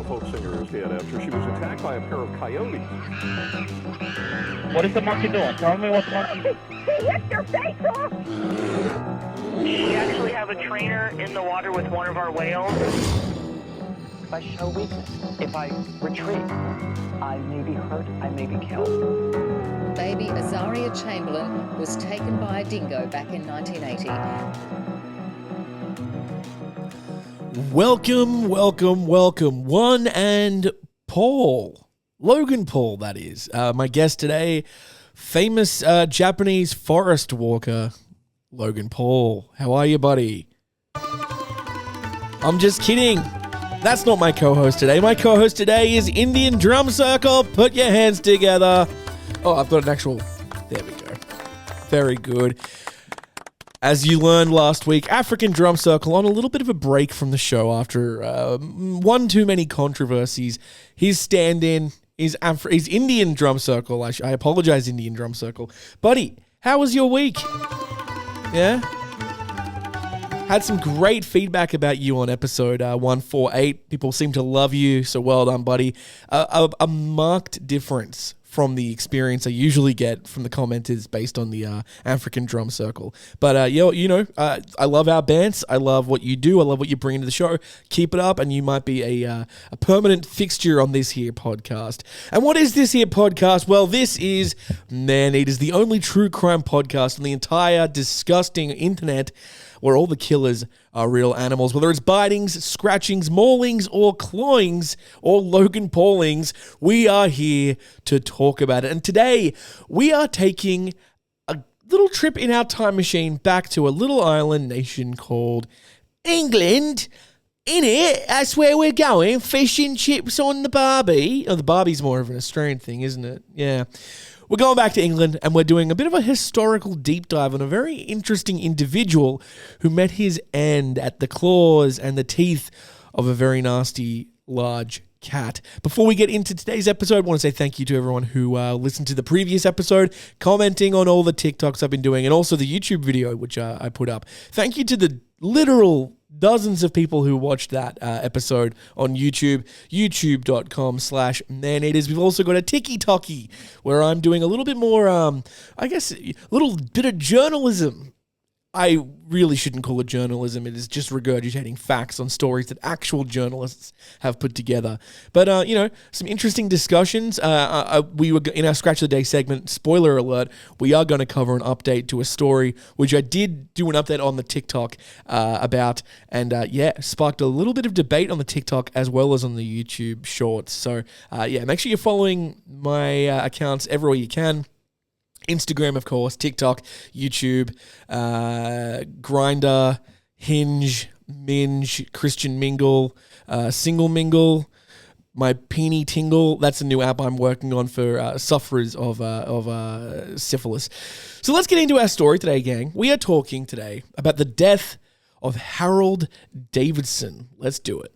folk singer is dead after she was attacked by a pair of coyotes. What is the monkey doing? Tell me what the monkey... He ripped your face off! We actually have a trainer in the water with one of our whales. If I show weakness, if I retreat, I may be hurt, I may be killed. Baby Azaria Chamberlain was taken by a dingo back in 1980. Welcome, one and Paul. Logan Paul, that is. My guest today, famous Japanese forest walker, Logan Paul. How are you, buddy? I'm just kidding. That's not my co-host today. My co-host today is Indian Drum Circle. Put your hands together. Oh, I've got an actual... There we go. Very good. As you learned last week, African Drum Circle on a little bit of a break from the show after one too many controversies. His stand-in is Indian Drum Circle. I apologize, Indian Drum Circle. Buddy, how was your week? Yeah? Had some great feedback about you on episode 148. People seem to love you, so well done, buddy. A marked difference from the experience I usually get from the commenters based on the African Drum Circle. But, I love our bands. I love what you do. I love what you bring into the show. Keep it up, and you might be a permanent fixture on this here podcast. And what is this here podcast? Well, this is Man Eaters, the only true crime podcast on the entire disgusting internet where all the killers are real animals. Whether it's bitings, scratchings, maulings, or clawings, or Logan Paulings, we are here to talk about it. And today, we are taking a little trip in our time machine back to a little island nation called England. In it, that's where we're going. Fish and chips on the barbie. Oh, the barbie's more of an Australian thing, isn't it? Yeah. We're going back to England, and we're doing a bit of a historical deep dive on a very interesting individual who met his end at the claws and the teeth of a very nasty, large cat. Before we get into today's episode, I want to say thank you to everyone who listened to the previous episode, commenting on all the TikToks I've been doing, and also the YouTube video, which I put up. Thank you to the literal dozens of people who watched that episode on YouTube, youtube.com/maneaters. We've also got a TikTok where I'm doing a little bit more, a little bit of journalism. I really shouldn't call it journalism. It is just regurgitating facts on stories that actual journalists have put together. But, some interesting discussions. We were in our Scratch of the Day segment, spoiler alert, we are going to cover an update to a story, which I did do an update on the TikTok about, and sparked a little bit of debate on the TikTok as well as on the YouTube shorts. So, make sure you're following my accounts everywhere you can. Instagram, of course, TikTok, YouTube, Grindr, Hinge, Minge, Christian Mingle, Single Mingle, My Peenie Tingle. That's a new app I'm working on for sufferers of syphilis. So let's get into our story today, gang. We are talking today about the death of Harold Davidson. Let's do it.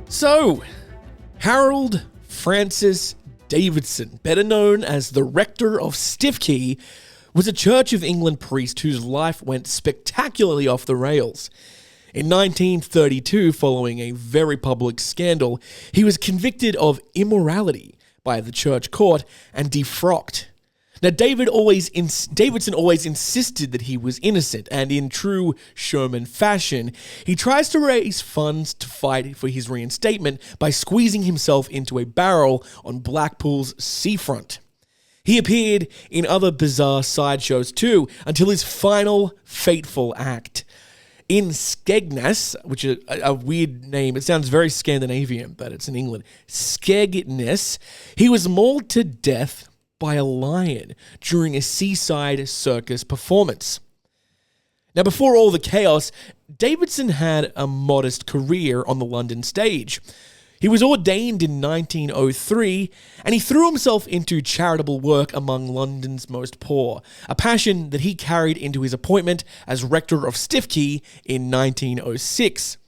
So, Harold Francis Davidson, better known as the rector of Stiffkey, was a Church of England priest whose life went spectacularly off the rails. In 1932, following a very public scandal, he was convicted of immorality by the church court and defrocked. Now, Davidson always insisted that he was innocent, and in true showman fashion, he tries to raise funds to fight for his reinstatement by squeezing himself into a barrel on Blackpool's seafront. He appeared in other bizarre sideshows too, until his final fateful act. In Skegness, which is a weird name, it sounds very Scandinavian, but it's in England. Skegness, he was mauled to death by a lion during a seaside circus performance. Now, before all the chaos, Davidson had a modest career on the London stage. He was ordained in 1903, and he threw himself into charitable work among London's most poor, a passion that he carried into his appointment as rector of Stiffkey in 1906.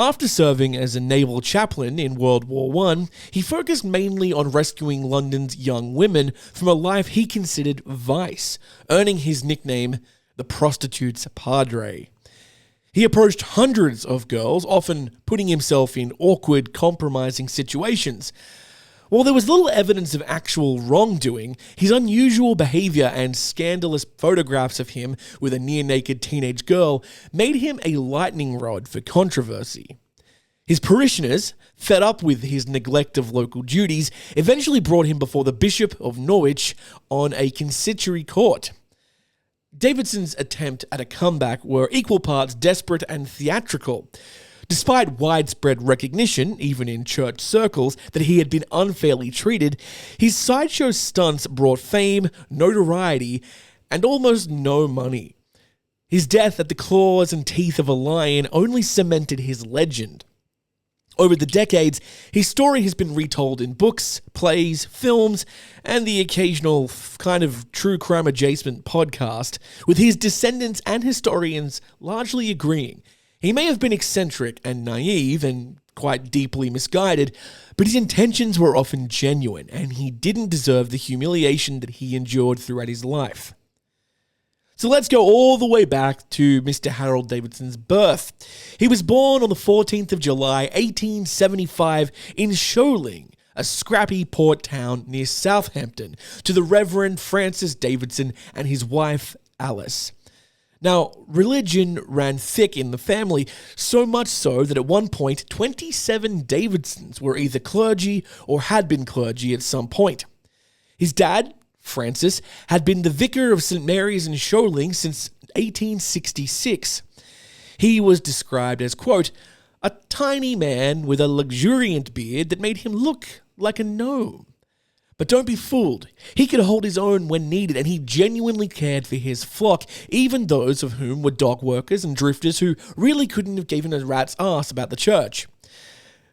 After serving as a naval chaplain in World War I, he focused mainly on rescuing London's young women from a life he considered vice, earning his nickname, the Prostitute's Padre. He approached hundreds of girls, often putting himself in awkward, compromising situations. While there was little evidence of actual wrongdoing, his unusual behavior and scandalous photographs of him with a near-naked teenage girl made him a lightning rod for controversy. His parishioners, fed up with his neglect of local duties, eventually brought him before the Bishop of Norwich on a consistory court. Davidson's attempt at a comeback were equal parts desperate and theatrical. Despite widespread recognition, even in church circles, that he had been unfairly treated, his sideshow stunts brought fame, notoriety, and almost no money. His death at the claws and teeth of a lion only cemented his legend. Over the decades, his story has been retold in books, plays, films, and the occasional kind of true crime adjacent podcast, with his descendants and historians largely agreeing. He may have been eccentric and naive and quite deeply misguided, but his intentions were often genuine, and he didn't deserve the humiliation that he endured throughout his life. So let's go all the way back to Mr. Harold Davidson's birth. He was born on the 14th of July, 1875 in Sholing, a scrappy port town near Southampton, to the Reverend Francis Davidson and his wife, Alice. Now, religion ran thick in the family, so much so that at one point, 27 Davidsons were either clergy or had been clergy at some point. His dad, Francis, had been the vicar of St. Mary's in Sholing since 1866. He was described as, quote, a tiny man with a luxuriant beard that made him look like a gnome. But don't be fooled. He could hold his own when needed, and he genuinely cared for his flock, even those of whom were dock workers and drifters who really couldn't have given a rat's ass about the church.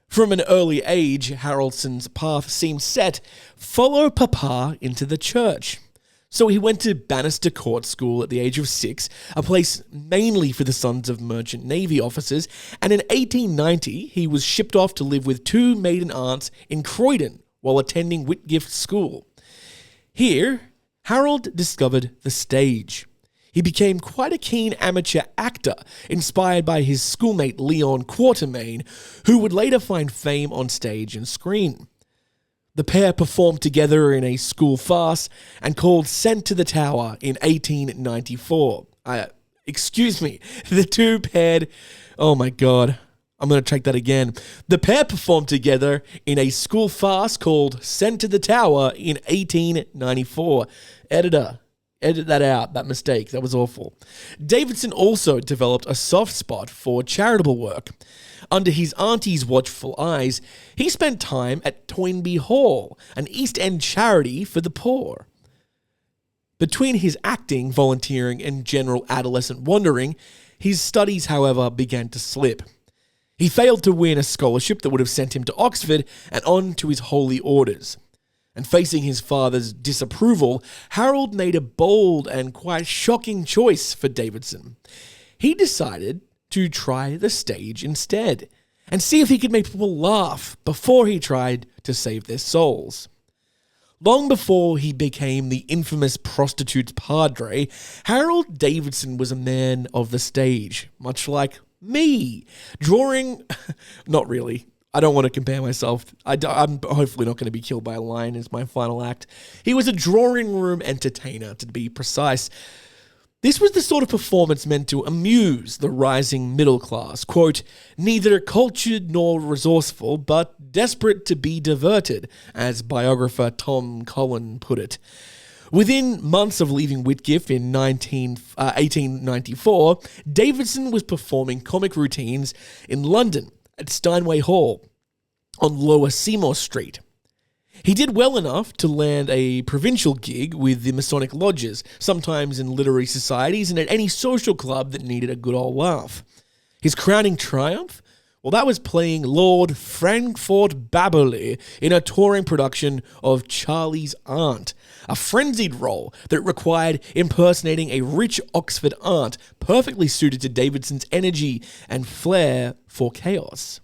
From an early age, Haroldson's path seemed set: follow Papa into the church. So he went to Bannister Court School at the age of 6, a place mainly for the sons of merchant navy officers, and in 1890 he was shipped off to live with 2 maiden aunts in Croydon, while attending Whitgift School. Here, Harold discovered the stage. He became quite a keen amateur actor, inspired by his schoolmate Leon Quatermain, who would later find fame on stage and screen. The pair performed together in a school farce and called Sent to the Tower in 1894. The two paired... Oh my God. I'm going to take that again. The pair performed together in a school farce called Sent to the Tower in 1894. Editor, edit that out, that mistake. That was awful. Davidson also developed a soft spot for charitable work. Under his auntie's watchful eyes, he spent time at Toynbee Hall, an East End charity for the poor. Between his acting, volunteering, and general adolescent wandering, his studies, however, began to slip. He failed to win a scholarship that would have sent him to Oxford and on to his holy orders. And facing his father's disapproval, Harold made a bold and quite shocking choice for Davidson. He decided to try the stage instead, and see if he could make people laugh before he tried to save their souls. Long before he became the infamous prostitute's padre, Harold Davidson was a man of the stage, much like me, drawing... Not really. I don't want to compare myself. I'm hopefully not going to be killed by a lion as my final act. He was a drawing room entertainer, to be precise. This was the sort of performance meant to amuse the rising middle class, quote, neither cultured nor resourceful, but desperate to be diverted, as biographer Tom Cullen put it. Within months of leaving Whitgift in 1894, Davidson was performing comic routines in London at Steinway Hall on Lower Seymour Street. He did well enough to land a provincial gig with the Masonic lodges, sometimes in literary societies and at any social club that needed a good old laugh. His crowning triumph Well, that was playing Lord Frankfort Baberly in a touring production of Charlie's Aunt, a frenzied role that required impersonating a rich Oxford aunt, perfectly suited to Davidson's energy and flair for chaos.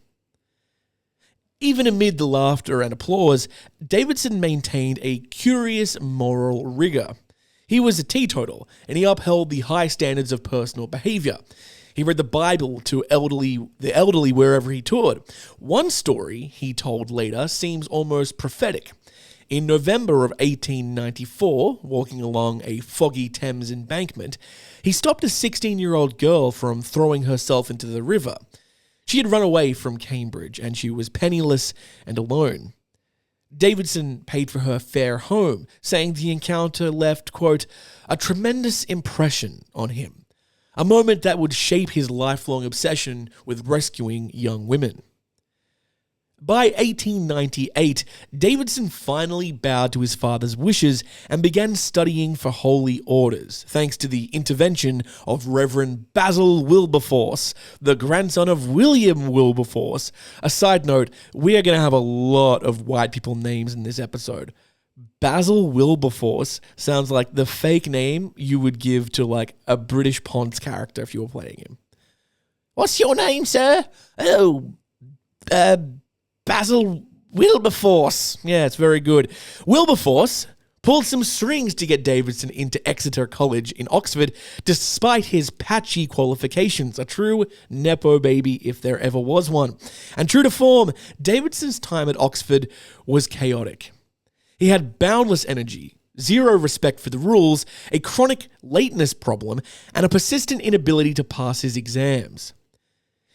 Even amid the laughter and applause, Davidson maintained a curious moral rigor. He was a teetotal, and he upheld the high standards of personal behavior. He read the Bible to the elderly wherever he toured. One story, he told later, seems almost prophetic. In November of 1894, walking along a foggy Thames embankment, he stopped a 16-year-old girl from throwing herself into the river. She had run away from Cambridge, and she was penniless and alone. Davidson paid for her fare home, saying the encounter left, quote, a tremendous impression on him. A moment that would shape his lifelong obsession with rescuing young women. By 1898, Davidson finally bowed to his father's wishes and began studying for holy orders, thanks to the intervention of Reverend Basil Wilberforce, the grandson of William Wilberforce. A side note, we are going to have a lot of white people names in this episode. Basil Wilberforce sounds like the fake name you would give to like a British Ponce character if you were playing him. What's your name, sir? Oh, Basil Wilberforce. Yeah, it's very good. Wilberforce pulled some strings to get Davidson into Exeter College in Oxford, despite his patchy qualifications, a true Nepo baby if there ever was one. And true to form, Davidson's time at Oxford was chaotic. He had boundless energy, zero respect for the rules, a chronic lateness problem, and a persistent inability to pass his exams.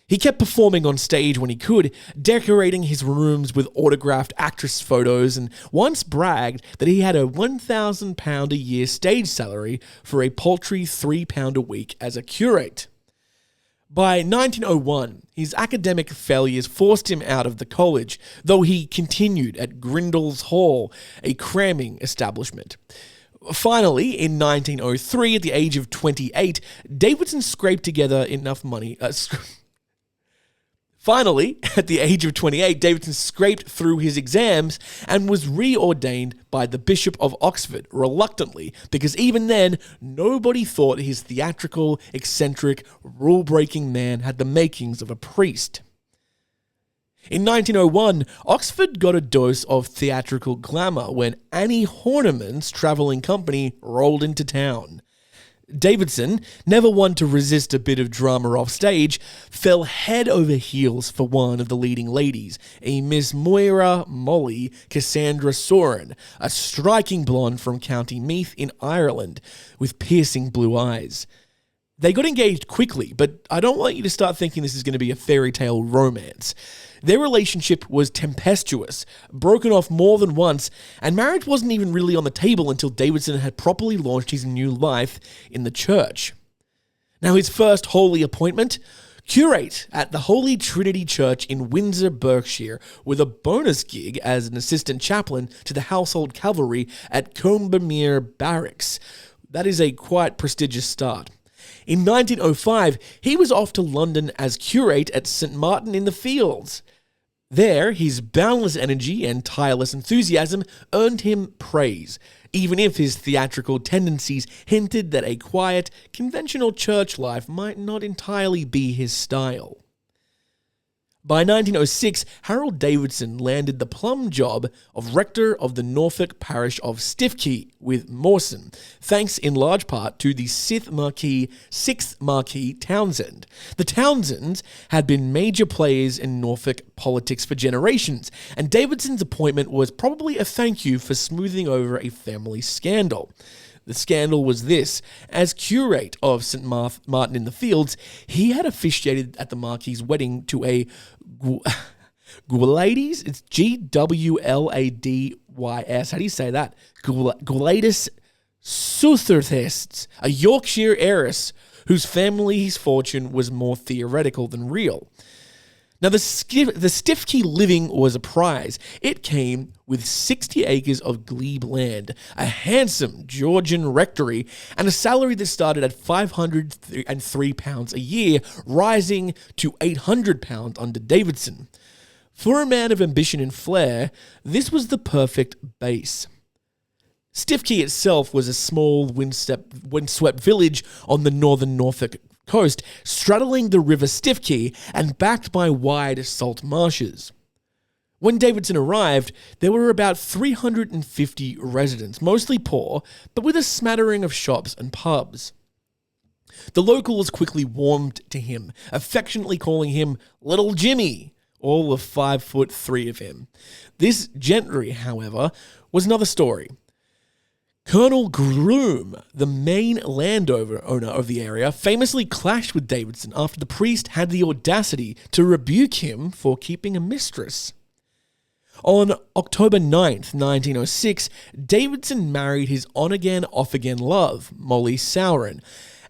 He kept performing on stage when he could, decorating his rooms with autographed actress photos, and once bragged that he had a £1,000 a year stage salary for a paltry £3 a week as a curate. By 1901, his academic failures forced him out of the college, though he continued at Grindle's Hall, a cramming establishment. Finally, in 1903, at the age of 28, Davidson scraped together enough money... Finally, at the age of 28, Davidson scraped through his exams and was reordained by the Bishop of Oxford, reluctantly, because even then, nobody thought his theatrical, eccentric, rule-breaking man had the makings of a priest. In 1901, Oxford got a dose of theatrical glamour when Annie Horniman's travelling company rolled into town. Davidson, never one to resist a bit of drama off stage, fell head over heels for one of the leading ladies, a Miss Moira Molly Cassandra Soren, a striking blonde from County Meath in Ireland, with piercing blue eyes. They got engaged quickly, but I don't want you to start thinking this is going to be a fairy tale romance. Their relationship was tempestuous, broken off more than once, and marriage wasn't even really on the table until Davidson had properly launched his new life in the church. Now, his first holy appointment? Curate at the Holy Trinity Church in Windsor, Berkshire, with a bonus gig as an assistant chaplain to the Household Cavalry at Combermere Barracks. That is a quite prestigious start. In 1905, he was off to London as curate at St. Martin in the Fields. There, his boundless energy and tireless enthusiasm earned him praise, even if his theatrical tendencies hinted that a quiet, conventional church life might not entirely be his style. By 1906, Harold Davidson landed the plum job of rector of the Norfolk parish of Stiffkey with Mawson, thanks in large part to the 6th Marquis Townsend. The Townsends had been major players in Norfolk politics for generations, and Davidson's appointment was probably a thank you for smoothing over a family scandal. The scandal was this. As curate of St. Martin in the Fields, he had officiated at the Marquis's wedding to a Gwladys, it's Gwladys, how do you say that? Gwladys Sutherthest, a Yorkshire heiress whose family's fortune was more theoretical than real. Now, the stiff key living was a prize. It came with 60 acres of glebe land, a handsome Georgian rectory, and a salary that started at £503 a year, rising to £800 under Davidson. For a man of ambition and flair, this was the perfect base. Stiffkey itself was a small, windswept village on the northern Norfolk coast, straddling the River Stiffkey and backed by wide salt marshes. When Davidson arrived, there were about 350 residents, mostly poor, but with a smattering of shops and pubs. The locals quickly warmed to him, affectionately calling him Little Jimmy, all of 5'3" of him. This gentry, however, was another story. Colonel Groom, the main landowner of the area, famously clashed with Davidson after the priest had the audacity to rebuke him for keeping a mistress. On October 9th, 1906, Davidson married his on-again, off-again love, Molly Saurin,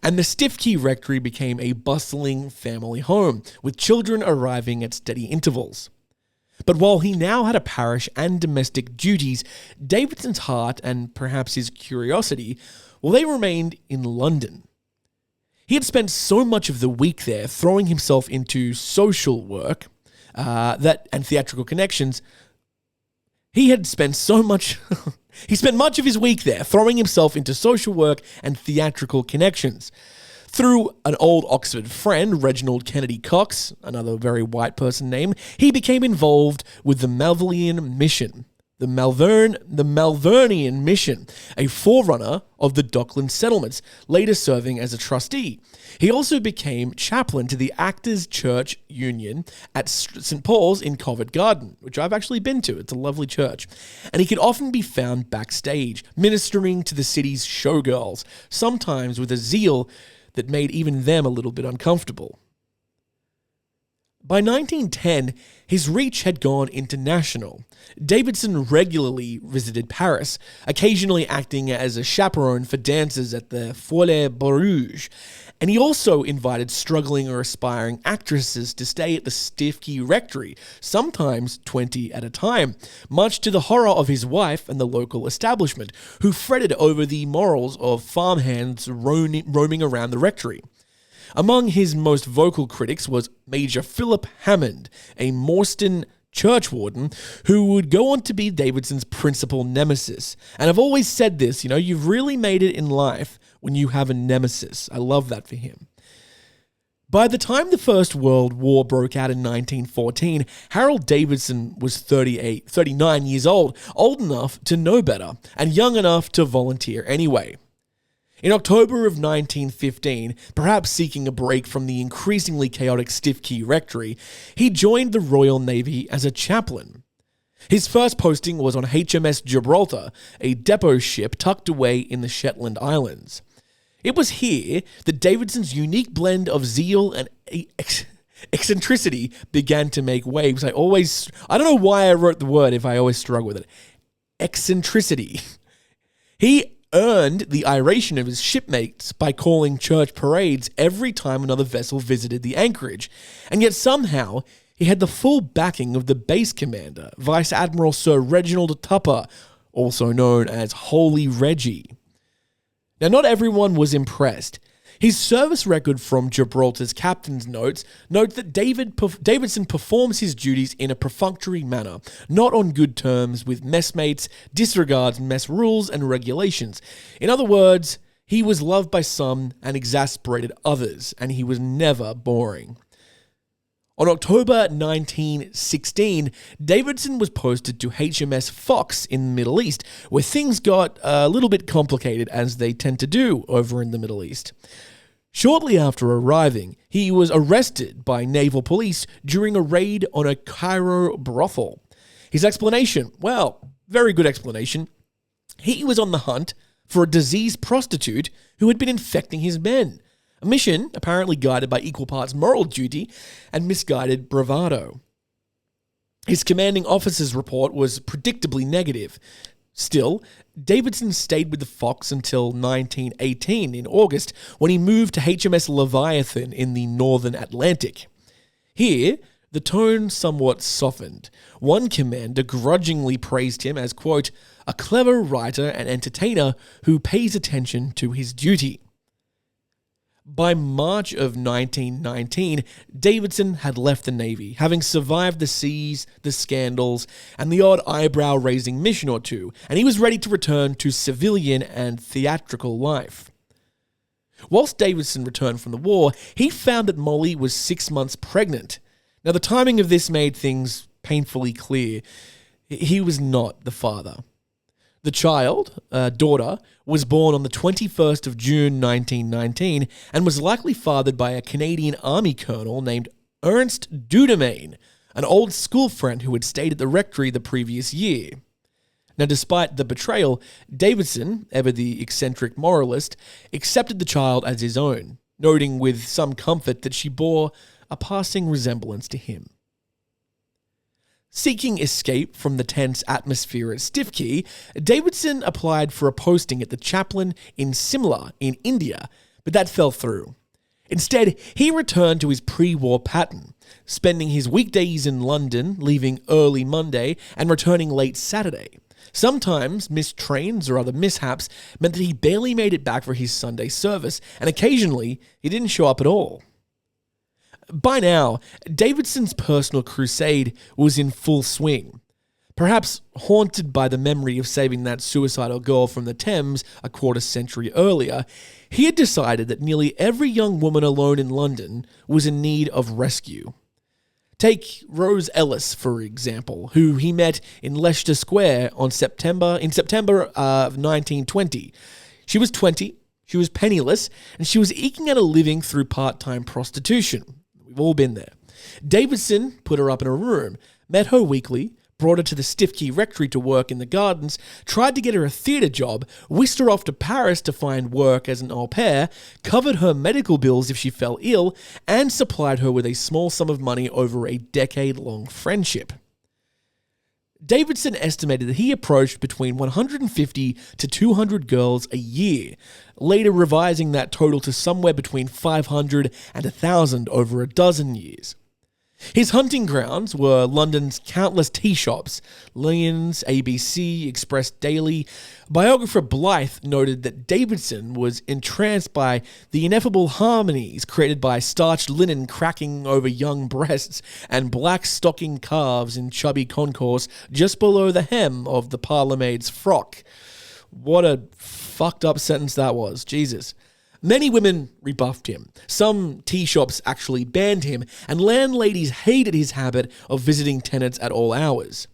and the Stiffkey Rectory became a bustling family home, with children arriving at steady intervals. But while he now had a parish and domestic duties, Davidson's heart, and perhaps his curiosity, well, they remained in London. He had spent so much of the week there throwing himself into social work and theatrical connections. He spent much of his week there throwing himself into social work and theatrical connections. Through an old Oxford friend, Reginald Kennedy Cox, another very white person name, he became involved with the Malvernian Mission, the Malvernian Mission, a forerunner of the Dockland settlements, later serving as a trustee. He also became chaplain to the Actors' Church Union at St. Paul's in Covent Garden, which I've actually been to. It's a lovely church. And he could often be found backstage, ministering to the city's showgirls, sometimes with a zeal that made even them a little bit uncomfortable. By 1910, his reach had gone international. Davidson regularly visited Paris, occasionally acting as a chaperone for dancers at the Folie Barouge, and he also invited struggling or aspiring actresses to stay at the Stiffkey Rectory, sometimes 20 at a time, much to the horror of his wife and the local establishment, who fretted over the morals of farmhands roaming around the rectory. Among his most vocal critics was Major Philip Hammond, a Morstan churchwarden who would go on to be Davidson's principal nemesis. And I've always said this, you've really made it in life when you have a nemesis. I love that for him. By the time the First World War broke out in 1914, Harold Davidson was 39 years old enough to know better, and young enough to volunteer anyway. In October of 1915, perhaps seeking a break from the increasingly chaotic Stiffkey Rectory, he joined the Royal Navy as a chaplain. His first posting was on HMS Gibraltar, a depot ship tucked away in the Shetland Islands. It was here that Davidson's unique blend of zeal and eccentricity began to make waves. I don't know why I wrote the word if I always struggle with it. Eccentricity. He earned the iration of his shipmates by calling church parades every time another vessel visited the anchorage, and yet somehow he had the full backing of the base commander, Vice Admiral Sir Reginald Tupper, also known as Holy Reggie. Now, not everyone was impressed. His service record from Gibraltar's captain's notes that Davidson performs his duties in a perfunctory manner, not on good terms with messmates, disregards mess rules and regulations. In other words, he was loved by some and exasperated others, and he was never boring. On October 1916, Davidson was posted to HMS Fox in the Middle East, where things got a little bit complicated, as they tend to do over in the Middle East. Shortly after arriving, he was arrested by naval police during a raid on a Cairo brothel. His explanation, well, very good explanation. He was on the hunt for a diseased prostitute who had been infecting his men. A mission apparently guided by equal parts moral duty and misguided bravado. His commanding officer's report was predictably negative. Still, Davidson stayed with the Fox until 1918 in August, when he moved to HMS Leviathan in the Northern Atlantic. Here, The tone somewhat softened. One commander grudgingly praised him as, quote, a clever writer and entertainer who pays attention to his duty. By March of 1919, Davidson had left the Navy, having survived the seas, the scandals, and the odd eyebrow-raising mission or two, and he was ready to return to civilian and theatrical life. Whilst Davidson returned from the war, he found that Molly was 6 months pregnant. Now, the timing of this made things painfully clear. He was not the father. The child, daughter, was born on the 21st of June 1919 and was likely fathered by a Canadian Army colonel named Ernst Dudemaine, an old school friend who had stayed at the rectory the previous year. Now, despite the betrayal, Davidson, ever the eccentric moralist, accepted the child as his own, noting with some comfort that she bore a passing resemblance to him. Seeking escape from the tense atmosphere at Stiff Key, Davidson applied for a posting at the chaplain in Simla in India, but that fell through. Instead, he returned to his pre-war pattern, spending his weekdays in London, leaving early Monday and returning late Saturday. Sometimes missed trains or other mishaps meant that he barely made it back for his Sunday service, and occasionally he didn't show up at all. By now, Davidson's personal crusade was in full swing. Perhaps haunted by the memory of saving that suicidal girl from the Thames a quarter century earlier, he had decided that nearly every young woman alone in London was in need of rescue. Take Rose Ellis, for example, who he met in Leicester Square in September of 1920. She was 20, she was penniless, and she was eking out a living through part-time prostitution. We've all been there. Davidson put her up in a room, met her weekly, brought her to the Stiff Key Rectory to work in the gardens, tried to get her a theatre job, whisked her off to Paris to find work as an au pair, covered her medical bills if she fell ill, and supplied her with a small sum of money over a decade-long friendship. Davidson estimated that he approached between 150 to 200 girls a year, later revising that total to somewhere between 500 and 1,000 over a dozen years. His hunting grounds were London's countless tea shops, Lyons, ABC, Express Daily. Biographer Blythe noted that Davidson was entranced by the ineffable harmonies created by starched linen cracking over young breasts and black stocking calves in chubby concourse just below the hem of the parlourmaid's frock. What a fucked up sentence that was, Jesus. Many women rebuffed him. Some tea shops actually banned him, and landladies hated his habit of visiting tenants at all hours.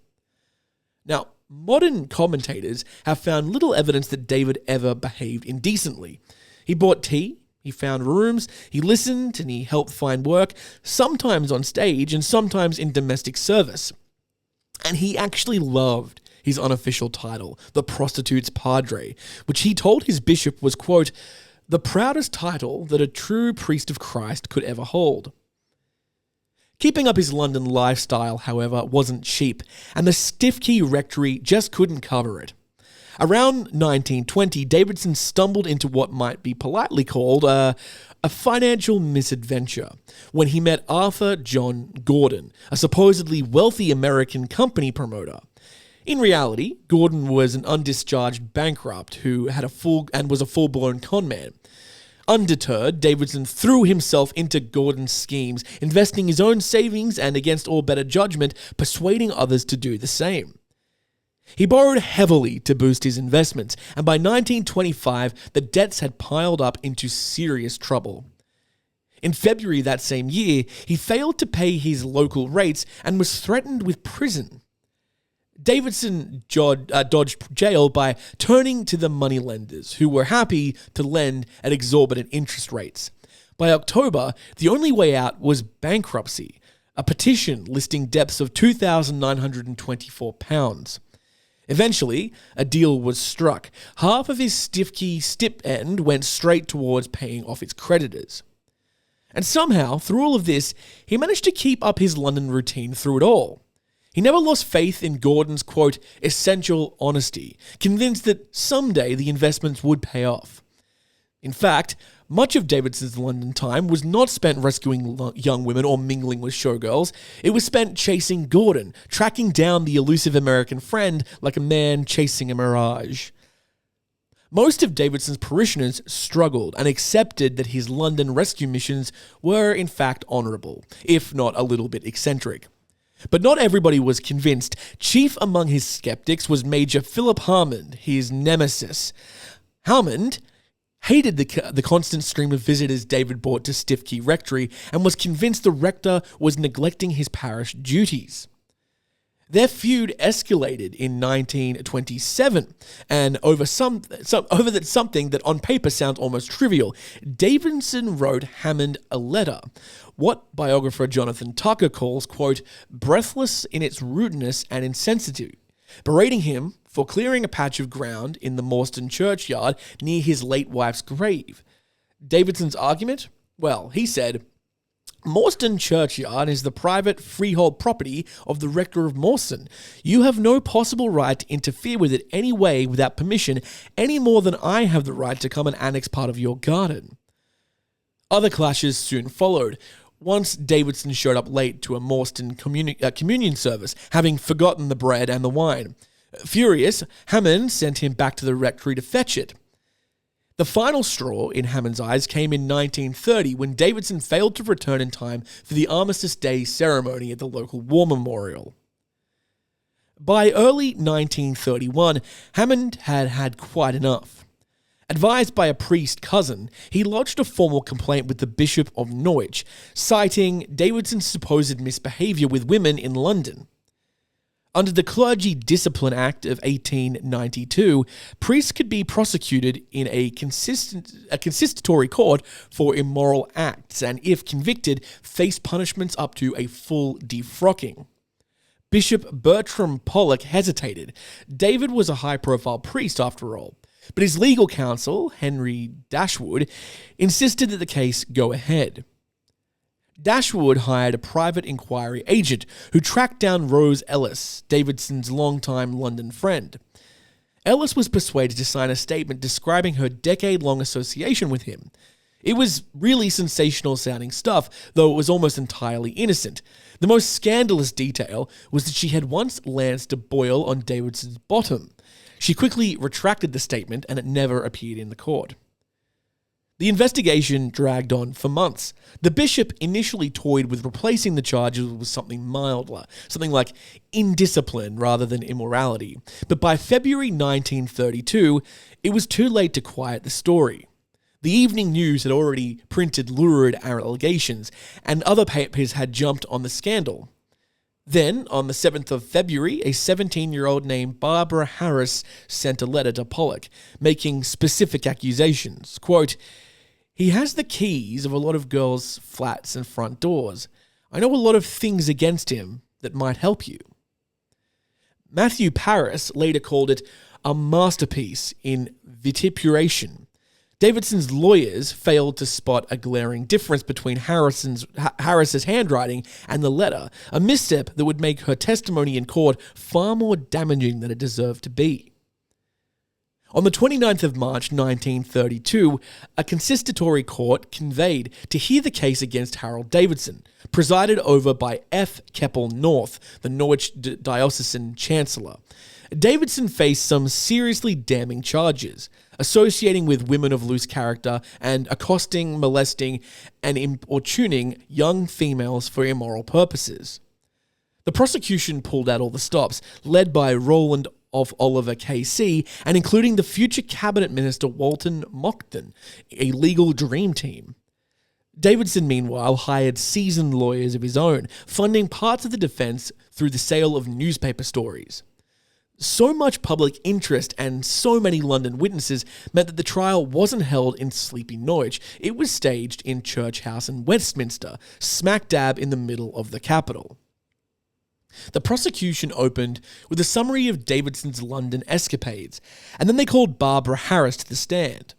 Now, modern commentators have found little evidence that David ever behaved indecently. He bought tea, he found rooms, he listened, and he helped find work, sometimes on stage and sometimes in domestic service. And he actually loved his unofficial title, the prostitute's padre, which he told his bishop was, quote, the proudest title that a true priest of Christ could ever hold. Keeping up his London lifestyle, however, wasn't cheap, and the Stiff Key Rectory just couldn't cover it. Around 1920, Davidson stumbled into what might be politely called a financial misadventure when he met Arthur John Gordon, a supposedly wealthy American company promoter. In reality, Gordon was an undischarged bankrupt who was a full-blown conman. Undeterred, Davidson threw himself into Gordon's schemes, investing his own savings and, against all better judgment, persuading others to do the same. He borrowed heavily to boost his investments, and by 1925, the debts had piled up into serious trouble. In February that same year, he failed to pay his local rates and was threatened with prison. Davidson dodged jail by turning to the moneylenders, who were happy to lend at exorbitant interest rates. By October, the only way out was bankruptcy, a petition listing debts of £2,924. Eventually, a deal was struck. Half of his Stiff Key stipend went straight towards paying off its creditors. And somehow, through all of this, he managed to keep up his London routine through it all. He never lost faith in Gordon's, quote, essential honesty, convinced that someday the investments would pay off. In fact, Much of Davidson's London time was not spent rescuing young women or mingling with showgirls. It was spent chasing Gordon, tracking down the elusive American friend like a man chasing a mirage. Most of Davidson's parishioners struggled and accepted that his London rescue missions were in fact honourable, if not a little bit eccentric. But not everybody was convinced. Chief among his skeptics was Major Philip Harmond, his nemesis. Harmond hated the constant stream of visitors David brought to Stiffkey Rectory and was convinced the rector was neglecting his parish duties. Their feud escalated in 1927, and over something that on paper sounds almost trivial, Davidson wrote Hammond a letter, what biographer Jonathan Tucker calls, quote, breathless in its rudeness and insensitivity, berating him for clearing a patch of ground in the Morstan churchyard near his late wife's grave. Davidson's argument? Well, he said, Morstan churchyard is the private freehold property of the rector of Morstan. You have no possible right to interfere with it any way without permission, any more than I have the right to come and annex part of your garden. Other clashes soon followed. Once Davidson showed up late to a Morstan communion service, having forgotten the bread and the wine. Furious, Hammond sent him back to the rectory to fetch it. The final straw, in Hammond's eyes, came in 1930 when Davidson failed to return in time for the Armistice Day ceremony at the local war memorial. By early 1931, Hammond had had quite enough. Advised by a priest cousin, he lodged a formal complaint with the Bishop of Norwich, citing Davidson's supposed misbehaviour with women in London. Under the Clergy Discipline Act of 1892, priests could be prosecuted in a consistory court for immoral acts, and if convicted, face punishments up to a full defrocking. Bishop Bertram Pollock hesitated. David was a high-profile priest after all, but his legal counsel, Henry Dashwood, insisted that the case go ahead. Dashwood hired a private inquiry agent who tracked down Rose Ellis, Davidson's longtime London friend. Ellis was persuaded to sign a statement describing her decade-long association with him. It was really sensational-sounding stuff, though it was almost entirely innocent. The most scandalous detail was that she had once lanced a boil on Davidson's bottom. She quickly retracted the statement, and it never appeared in the court. The investigation dragged on for months. The bishop initially toyed with replacing the charges with something milder, something like indiscipline rather than immorality. But by February 1932, it was too late to quiet the story. The Evening News had already printed lurid allegations, and other papers had jumped on the scandal. Then, on the 7th of February, a 17-year-old named Barbara Harris sent a letter to Pollock, making specific accusations. Quote, he has the keys of a lot of girls' flats and front doors. I know a lot of things against him that might help you. Matthew Paris later called it a masterpiece in vituperation. Davidson's lawyers failed to spot a glaring difference between Harris's handwriting and the letter, a misstep that would make her testimony in court far more damaging than it deserved to be. On the 29th of March 1932, a consistory court convened to hear the case against Harold Davidson, presided over by F. Keppel North, the Norwich diocesan chancellor. Davidson faced some seriously damning charges, associating with women of loose character and accosting, molesting, and importuning young females for immoral purposes. The prosecution pulled out all the stops, led by Roland of Oliver KC, and including the future cabinet minister Walton Monckton, a legal dream team. Davidson, meanwhile, hired seasoned lawyers of his own, funding parts of the defense through the sale of newspaper stories. So much public interest and so many London witnesses meant that the trial wasn't held in sleepy Norwich. It was staged in Church House in Westminster, smack dab in the middle of the capital. The prosecution opened with a summary of Davidson's London escapades, and then they called Barbara Harris to the stand.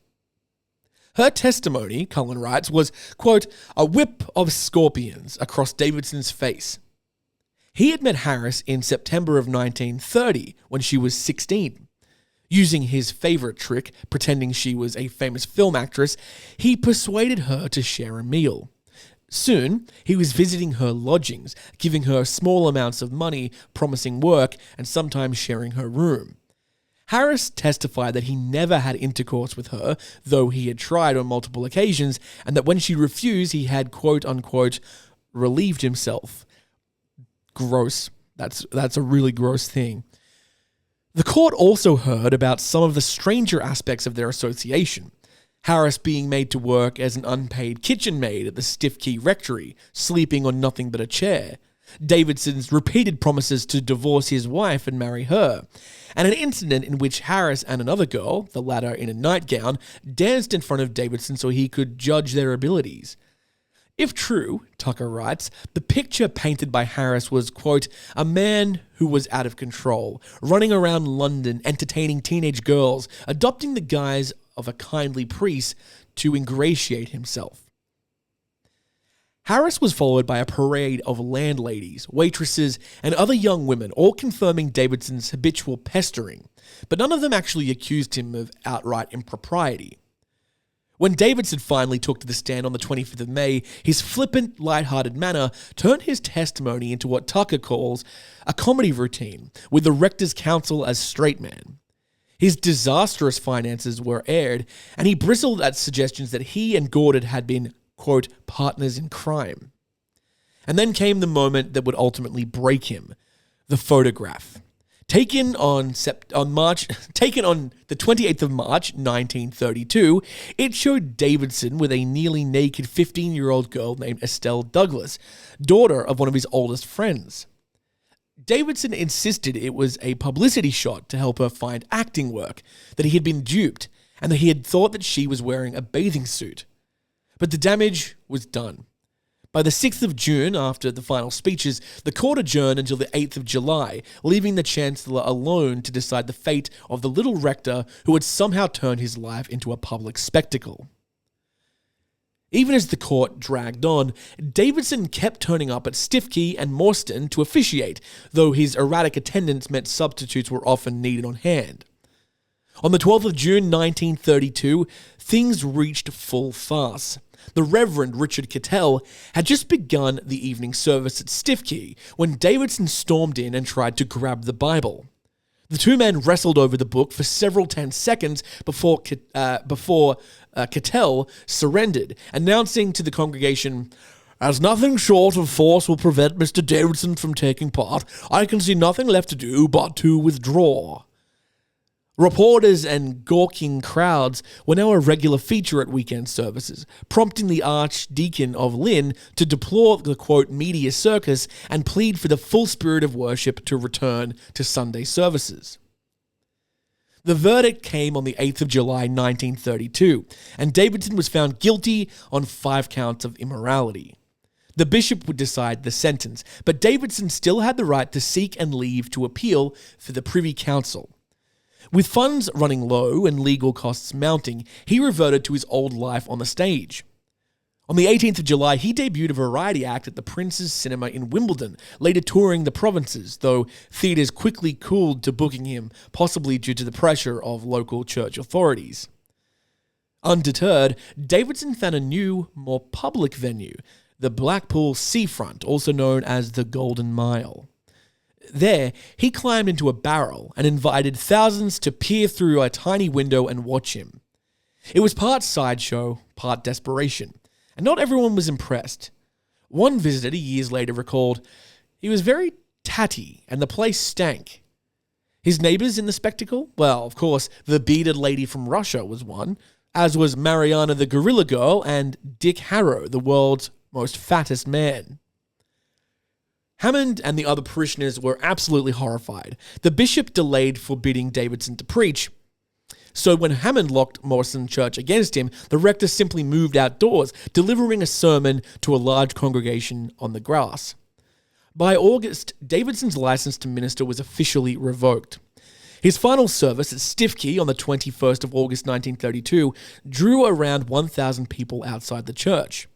Her testimony, Cullen writes, was, quote, a whip of scorpions across Davidson's face. He had met Harris in September of 1930 when she was 16. Using his favorite trick, pretending she was a famous film actress, he persuaded her to share a meal. Soon, he was visiting her lodgings, giving her small amounts of money, promising work, and sometimes sharing her room. Harris testified that he never had intercourse with her, though he had tried on multiple occasions, and that when she refused, he had, quote-unquote, relieved himself. Gross. That's a really gross thing. The court also heard about some of the stranger aspects of their association. Harris being made to work as an unpaid kitchen maid at the Stiff Key Rectory, sleeping on nothing but a chair. Davidson's repeated promises to divorce his wife and marry her. And an incident in which Harris and another girl, the latter in a nightgown, danced in front of Davidson so he could judge their abilities. If true, Tucker writes, the picture painted by Harris was, quote, a man who was out of control, running around London, entertaining teenage girls, adopting the guise of a kindly priest to ingratiate himself. Harris was followed by a parade of landladies, waitresses, and other young women, all confirming Davidson's habitual pestering, but none of them actually accused him of outright impropriety. When Davidson finally took to the stand on the 25th of May, his flippant, light-hearted manner turned his testimony into what Tucker calls a comedy routine, with the rector's counsel as straight man. His disastrous finances were aired, and he bristled at suggestions that he and Gordon had been, quote, partners in crime. And then came the moment that would ultimately break him, the photograph. Taken on the 28th of March, 1932, it showed Davidson with a nearly naked 15-year-old girl named Estelle Douglas, daughter of one of his oldest friends. Davidson insisted it was a publicity shot to help her find acting work, that he had been duped, and that he had thought that she was wearing a bathing suit. But the damage was done. By the 6th of June, after the final speeches, the court adjourned until the 8th of July, leaving the Chancellor alone to decide the fate of the little rector who had somehow turned his life into a public spectacle. Even as the court dragged on, Davidson kept turning up at Stiff Key and Morstan to officiate, though his erratic attendance meant substitutes were often needed on hand. On the 12th of June 1932, things reached full farce. The Reverend Richard Cattell had just begun the evening service at Stiff Key when Davidson stormed in and tried to grab the Bible. The two men wrestled over the book for several tense seconds before Cattell surrendered, announcing to the congregation, "As nothing short of force will prevent Mr. Davidson from taking part, I can see nothing left to do but to withdraw." Reporters and gawking crowds were now a regular feature at weekend services, prompting the Archdeacon of Lynn to deplore the, quote, media circus and plead for the full spirit of worship to return to Sunday services. The verdict came on the 8th of July 1932, and Davidson was found guilty on 5 counts of immorality. The bishop would decide the sentence, but Davidson still had the right to seek and leave to appeal for the Privy Council. With funds running low and legal costs mounting, he reverted to his old life on the stage. On the 18th of July, he debuted a variety act at the Prince's Cinema in Wimbledon, later touring the provinces, though theatres quickly cooled to booking him, possibly due to the pressure of local church authorities. Undeterred, Davidson found a new, more public venue, the Blackpool Seafront, also known as the Golden Mile. There, he climbed into a barrel and invited thousands to peer through a tiny window and watch him. It was part sideshow, part desperation, and not everyone was impressed. One visitor years later recalled, "He was very tatty and the place stank." His neighbours in the spectacle? Well, of course, the bearded lady from Russia was one, as was Mariana the Gorilla Girl and Dick Harrow, the world's most fattest man. Hammond and the other parishioners were absolutely horrified. The bishop delayed forbidding Davidson to preach. So when Hammond locked Morrison Church against him, the rector simply moved outdoors, delivering a sermon to a large congregation on the grass. By August, Davidson's license to minister was officially revoked. His final service at Stiff Key on the 21st of August 1932 drew around 1,000 people outside the church.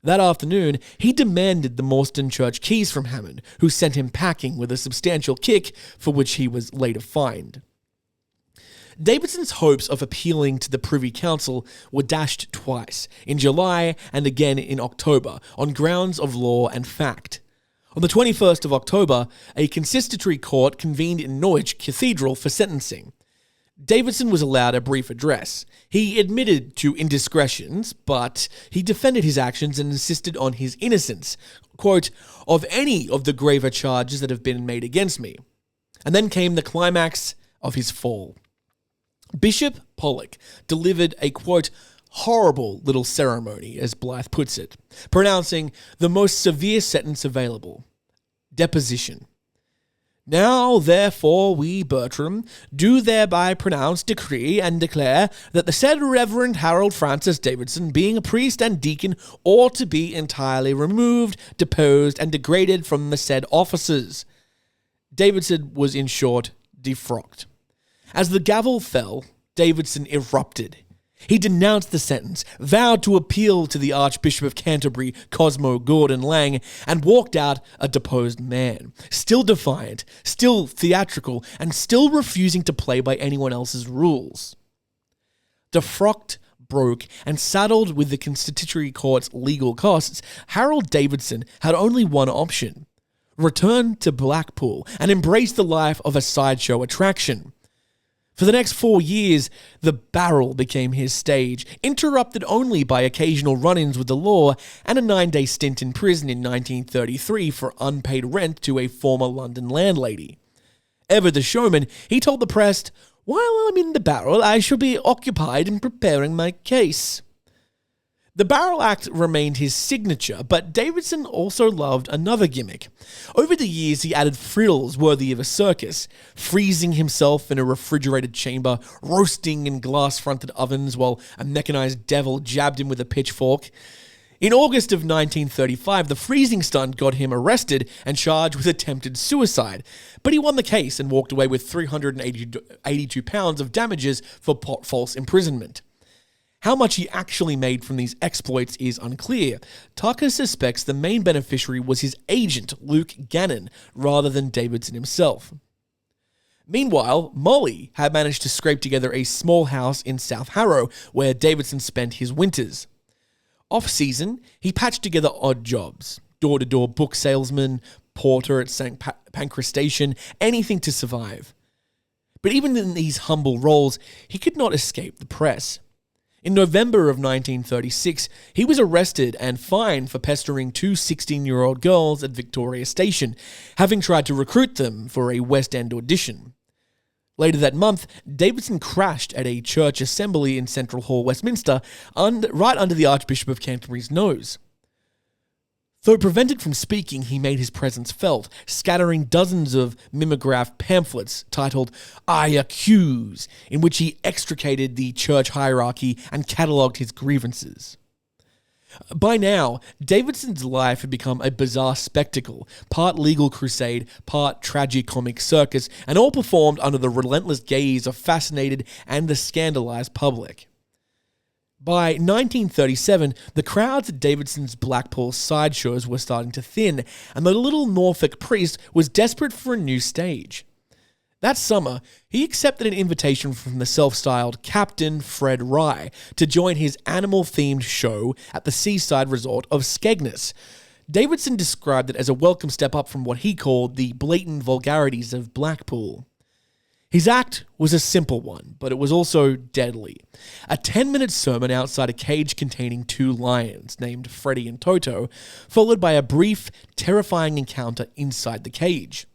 That afternoon, he demanded the Morstan Church keys from Hammond, who sent him packing with a substantial kick for which he was later fined. Davidson's hopes of appealing to the Privy Council were dashed twice, in July and again in October, on grounds of law and fact. On the 21st of October, a consistory court convened in Norwich Cathedral for sentencing. Davidson was allowed a brief address. He admitted to indiscretions, but he defended his actions and insisted on his innocence, quote, of any of the graver charges that have been made against me. And then came the climax of his fall. Bishop Pollock delivered a, quote, horrible little ceremony, as Blythe puts it, pronouncing the most severe sentence available, deposition. Now, therefore, we, Bertram, do thereby pronounce, decree, and declare that the said Reverend Harold Francis Davidson, being a priest and deacon, ought to be entirely removed, deposed, and degraded from the said offices. Davidson was, in short, defrocked. As the gavel fell, Davidson erupted. He denounced the sentence, vowed to appeal to the Archbishop of Canterbury, Cosmo Gordon Lang, and walked out a deposed man, still defiant, still theatrical, and still refusing to play by anyone else's rules. Defrocked, broke, and saddled with the constitutory court's legal costs, Harold Davidson had only one option: return to Blackpool and embrace the life of a sideshow attraction. For the next 4 years, the barrel became his stage, interrupted only by occasional run-ins with the law and a 9-day stint in prison in 1933 for unpaid rent to a former London landlady. Ever the showman, he told the press, "While I'm in the barrel, I shall be occupied in preparing my case." The barrel act remained his signature, but Davidson also loved another gimmick. Over the years, he added frills worthy of a circus, freezing himself in a refrigerated chamber, roasting in glass-fronted ovens while a mechanized devil jabbed him with a pitchfork. In August of 1935, the freezing stunt got him arrested and charged with attempted suicide, but he won the case and walked away with £382 of damages for false imprisonment. How much he actually made from these exploits is unclear. Tucker suspects the main beneficiary was his agent, Luke Gannon, rather than Davidson himself. Meanwhile, Molly had managed to scrape together a small house in South Harrow, where Davidson spent his winters. Off-season, he patched together odd jobs: door-to-door book salesman, porter at St. Pancras Station, anything to survive. But even in these humble roles, he could not escape the press. In November of 1936, he was arrested and fined for pestering two 16-year-old girls at Victoria Station, having tried to recruit them for a West End audition. Later that month, Davidson crashed at a church assembly in Central Hall, Westminster, right under the Archbishop of Canterbury's nose. Though prevented from speaking, he made his presence felt, scattering dozens of mimeographed pamphlets titled "I Accuse," in which he extricated the church hierarchy and catalogued his grievances. By now, Davidson's life had become a bizarre spectacle, part legal crusade, part tragicomic circus, and all performed under the relentless gaze of fascinated and the scandalized public. By 1937, the crowds at Davidson's Blackpool sideshows were starting to thin, and the little Norfolk priest was desperate for a new stage. That summer, he accepted an invitation from the self-styled Captain Fred Rye to join his animal-themed show at the seaside resort of Skegness. Davidson described it as a welcome step up from what he called the blatant vulgarities of Blackpool. His act was a simple one, but it was also deadly. A 10-minute sermon outside a cage containing two lions, named Freddy and Toto, followed by a brief, terrifying encounter inside the cage.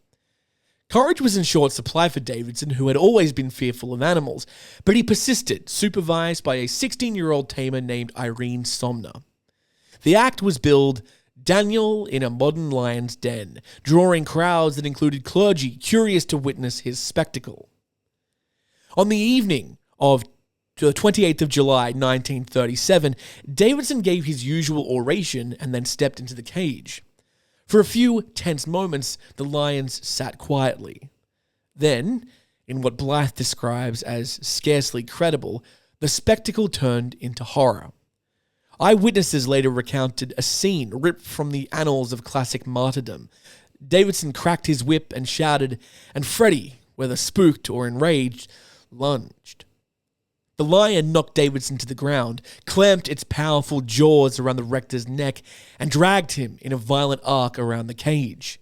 Courage was in short supply for Davidson, who had always been fearful of animals, but he persisted, supervised by a 16-year-old tamer named Irene Somner. The act was billed Daniel in a Modern Lion's Den, drawing crowds that included clergy curious to witness his spectacle. On the evening of the 28th of July, 1937, Davidson gave his usual oration and then stepped into the cage. For a few tense moments, the lions sat quietly. Then, in what Blythe describes as scarcely credible, the spectacle turned into horror. Eyewitnesses later recounted a scene ripped from the annals of classic martyrdom. Davidson cracked his whip and shouted, and Freddy, whether spooked or enraged, lunged. The lion knocked Davidson to the ground, clamped its powerful jaws around the rector's neck, and dragged him in a violent arc around the cage.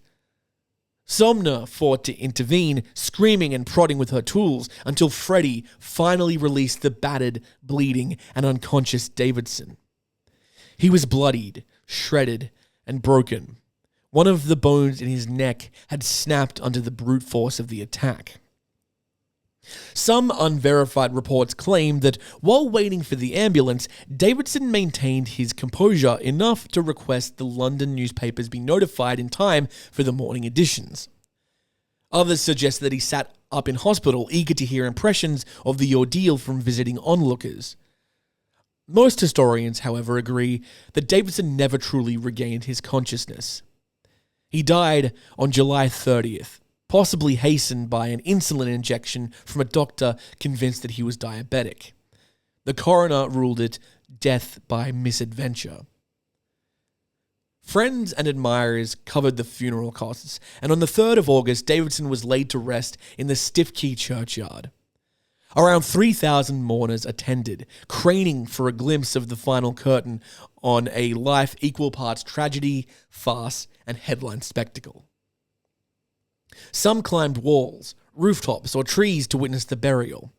Somna fought to intervene, screaming and prodding with her tools, until Freddy finally released the battered, bleeding, and unconscious Davidson. He was bloodied, shredded, and broken. One of the bones in his neck had snapped under the brute force of the attack. Some unverified reports claim that while waiting for the ambulance, Davidson maintained his composure enough to request the London newspapers be notified in time for the morning editions. Others suggest that he sat up in hospital, eager to hear impressions of the ordeal from visiting onlookers. Most historians, however, agree that Davidson never truly regained his consciousness. He died on July 30th, possibly hastened by an insulin injection from a doctor convinced that he was diabetic. The coroner ruled it death by misadventure. Friends and admirers covered the funeral costs, and on the 3rd of August, Davidson was laid to rest in the Stiffkey churchyard. Around 3,000 mourners attended, craning for a glimpse of the final curtain on a life equal parts tragedy, farce, and headline spectacle. Some climbed walls, rooftops, or trees to witness the burial.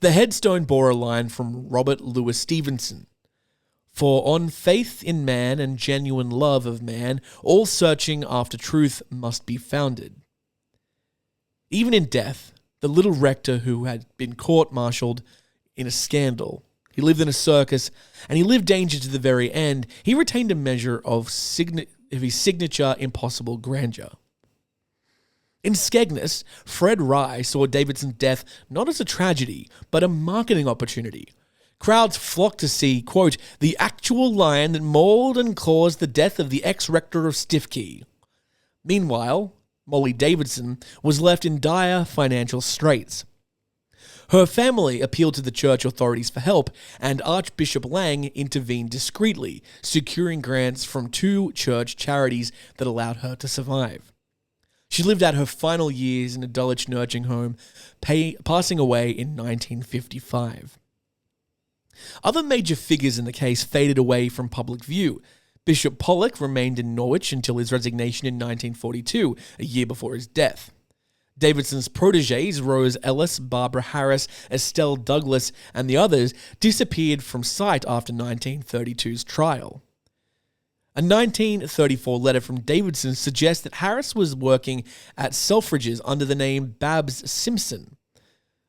The headstone bore a line from Robert Louis Stevenson: "For on faith in man and genuine love of man, all searching after truth must be founded." Even in death, the little rector who had been court-martialed in a scandal, he lived in a circus, and he lived danger to the very end, he retained a measure of his signature impossible grandeur. In Skegness, Fred Rye saw Davidson's death not as a tragedy, but a marketing opportunity. Crowds flocked to see, quote, "the actual lion that mauled and caused the death of the ex-rector of Stiffkey." Meanwhile, Molly Davidson was left in dire financial straits. Her family appealed to the church authorities for help, and Archbishop Lang intervened discreetly, securing grants from 2 church charities that allowed her to survive. She lived out her final years in a Dulwich nursing home, passing away in 1955. Other major figures in the case faded away from public view. Bishop Pollock remained in Norwich until his resignation in 1942, a year before his death. Davidson's protégés, Rose Ellis, Barbara Harris, Estelle Douglas, and the others, disappeared from sight after 1932's trial. A 1934 letter from Davidson suggests that Harris was working at Selfridges under the name Babs Simpson.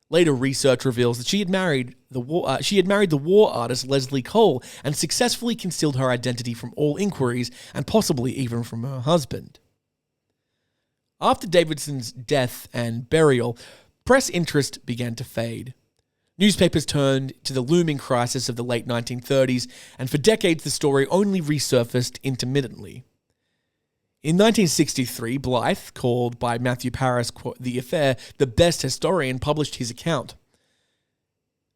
Later research reveals that she had married the war artist Leslie Cole and successfully concealed her identity from all inquiries and possibly even from her husband. After Davidson's death and burial, press interest began to fade. Newspapers turned to the looming crisis of the late 1930s, and for decades the story only resurfaced intermittently. In 1963, Blythe, called by Matthew Paris, quote, "The Affair," the best historian, published his account.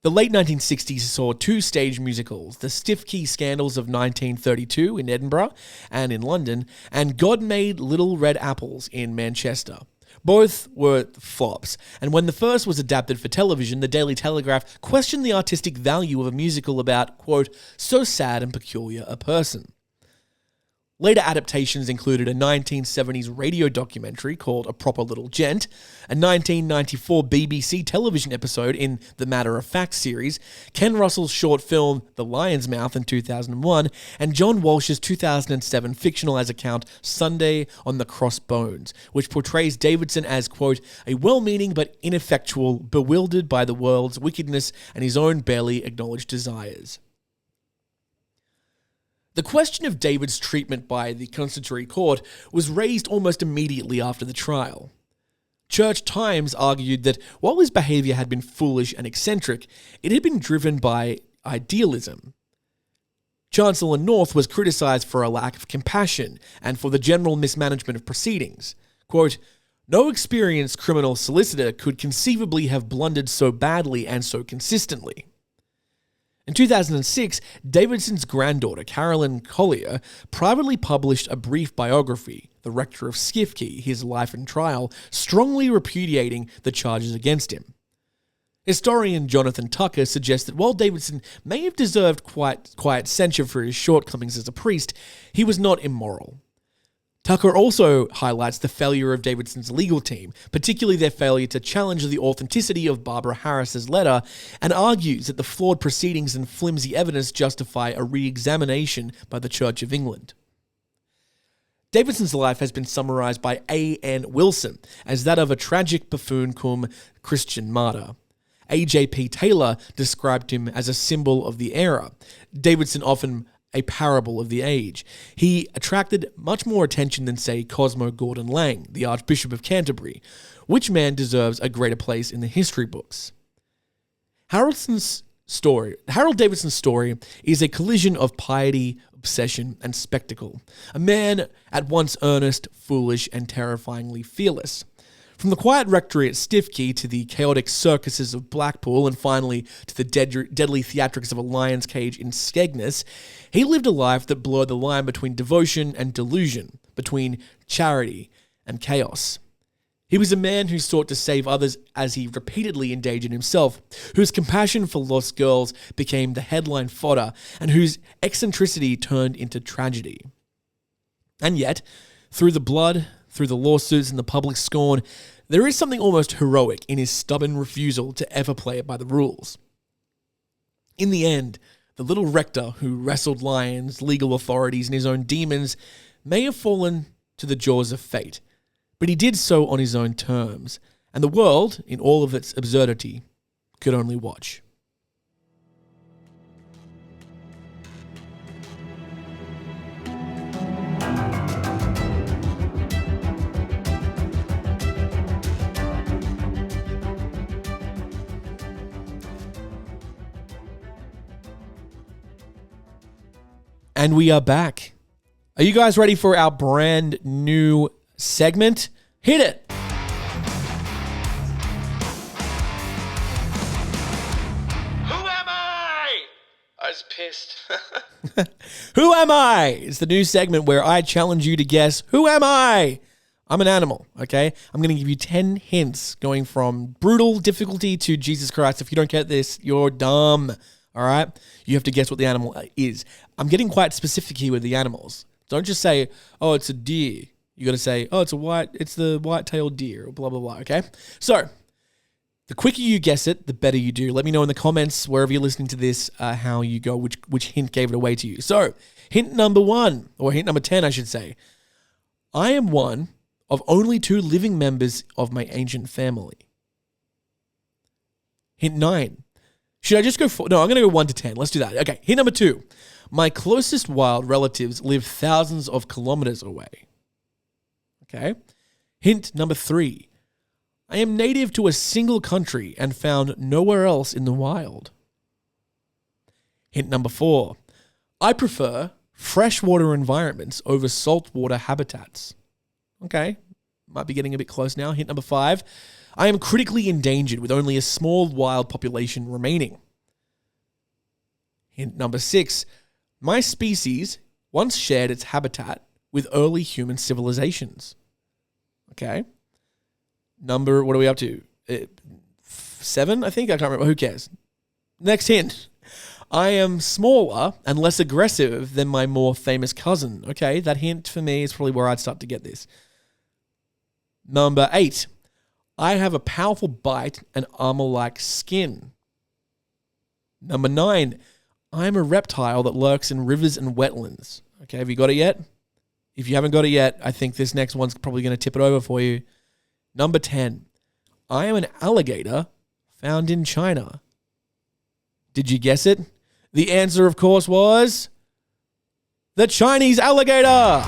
The late 1960s saw 2 stage musicals, The Stiffkey Scandals of 1932 in Edinburgh and in London, and God Made Little Red Apples in Manchester. Both were flops, and when the first was adapted for television, the Daily Telegraph questioned the artistic value of a musical about, quote, "so sad and peculiar a person." Later adaptations included a 1970s radio documentary called A Proper Little Gent, a 1994 BBC television episode in the Matter of Fact series, Ken Russell's short film The Lion's Mouth in 2001, and John Walsh's 2007 fictionalized account Sunday on the Crossbones, which portrays Davidson as, quote, "a well-meaning but ineffectual, bewildered by the world's wickedness and his own barely acknowledged desires." The question of David's treatment by the Consistory Court was raised almost immediately after the trial. Church Times argued that while his behavior had been foolish and eccentric, it had been driven by idealism. Chancellor North was criticized for a lack of compassion and for the general mismanagement of proceedings. Quote, "No experienced criminal solicitor could conceivably have blundered so badly and so consistently." In 2006, Davidson's granddaughter, Carolyn Collier, privately published a brief biography, The Rector of Stiffkey, His Life and Trial, strongly repudiating the charges against him. Historian Jonathan Tucker suggests that while Davidson may have deserved quiet censure for his shortcomings as a priest, he was not immoral. Tucker also highlights the failure of Davidson's legal team, particularly their failure to challenge the authenticity of Barbara Harris's letter, and argues that the flawed proceedings and flimsy evidence justify a re-examination by the Church of England. Davidson's life has been summarized by A.N. Wilson as that of a tragic buffoon cum Christian martyr. A.J.P. Taylor described him as a symbol of the era. Davidson often a parable of the age. He attracted much more attention than, say, Cosmo Gordon Lang, the Archbishop of Canterbury. Which man deserves a greater place in the history books? Harold Davidson's story is a collision of piety, obsession, and spectacle. A man at once earnest, foolish, and terrifyingly fearless. From the quiet rectory at Stiffkey to the chaotic circuses of Blackpool and finally to the deadly theatrics of a lion's cage in Skegness, he lived a life that blurred the line between devotion and delusion, between charity and chaos. He was a man who sought to save others as he repeatedly endangered himself, whose compassion for lost girls became the headline fodder, and whose eccentricity turned into tragedy. And yet, through the blood, through the lawsuits and the public scorn, there is something almost heroic in his stubborn refusal to ever play it by the rules. In the end, the little rector who wrestled lions, legal authorities, and his own demons may have fallen to the jaws of fate, but he did so on his own terms, and the world, in all of its absurdity, could only watch. And we are back. Are you guys ready for our brand new segment? Hit it. Who am I? I was pissed. Who am I? It's the new segment where I challenge you to guess, who am I? I'm an animal, okay? I'm going to give you 10 hints going from brutal difficulty to Jesus Christ. If you don't get this, you're dumb. All right? You have to guess what the animal is. I'm getting quite specific here with the animals. Don't just say, oh, it's a deer. You got to say, oh, it's the white-tailed deer, or blah, blah, blah, okay? So, the quicker you guess it, the better you do. Let me know in the comments, wherever you're listening to this, how you go, which hint gave it away to you. So, hint number 1, or hint number 10, I should say. I am one of only 2 living members of my ancient family. Hint 9. Should I just go for... No, I'm going to go 1 to 10. Let's do that. Okay, hint number 2. My closest wild relatives live thousands of kilometers away. Okay. Hint number 3. I am native to a single country and found nowhere else in the wild. Hint number 4. I prefer freshwater environments over saltwater habitats. Okay. Might be getting a bit close now. Hint number 5. I am critically endangered with only a small wild population remaining. Hint number 6. My species once shared its habitat with early human civilizations. Okay. What are we up to? 7, I think? I can't remember. Who cares? Next hint. I am smaller and less aggressive than my more famous cousin. Okay, that hint for me is probably where I'd start to get this. Number 8. I have a powerful bite and armor-like skin. Number 9. I'm a reptile that lurks in rivers and wetlands. Okay, have you got it yet? If you haven't got it yet, I think this next one's probably going to tip it over for you. Number 10. I am an alligator found in China. Did you guess it? The answer, of course, was the Chinese alligator.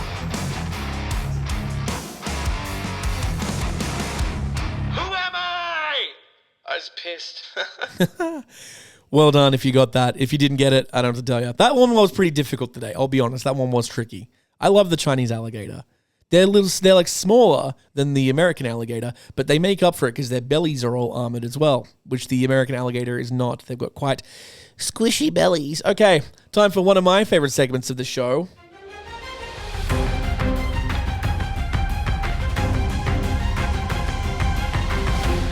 I was pissed. Well done if you got that. If you didn't get it, I don't have to tell you. That one was pretty difficult today. I'll be honest. That one was tricky. I love the Chinese alligator. They're like smaller than the American alligator, but they make up for it because their bellies are all armored as well, which the American alligator is not. They've got quite squishy bellies. Okay, time for one of my favorite segments of the show.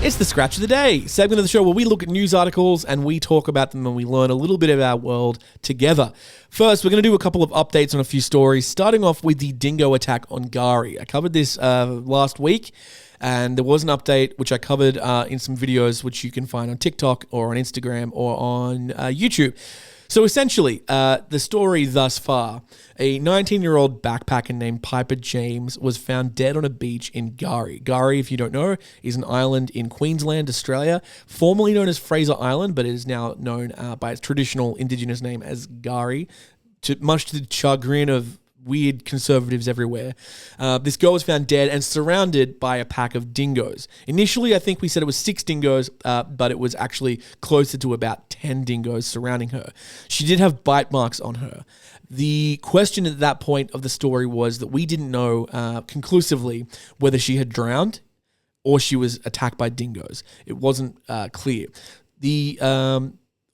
It's the Scratch of the Day, segment of the show where we look at news articles and we talk about them and we learn a little bit of our world together. First, we're going to do a couple of updates on a few stories, starting off with the dingo attack on Gari. I covered this last week, and there was an update which I covered in some videos which you can find on TikTok or on Instagram or on YouTube. So essentially, the story thus far, a 19-year-old backpacker named Piper James was found dead on a beach in Gari. Gari, if you don't know, is an island in Queensland, Australia, formerly known as Fraser Island, but it is now known by its traditional indigenous name as Gari, much to the chagrin of weird conservatives everywhere. This girl was found dead and surrounded by a pack of dingoes. Initially, I think we said it was 6 dingoes, but it was actually closer to about 10 dingoes surrounding her. She did have bite marks on her. The question at that point of the story was that we didn't know conclusively whether she had drowned or she was attacked by dingoes. It wasn't clear. The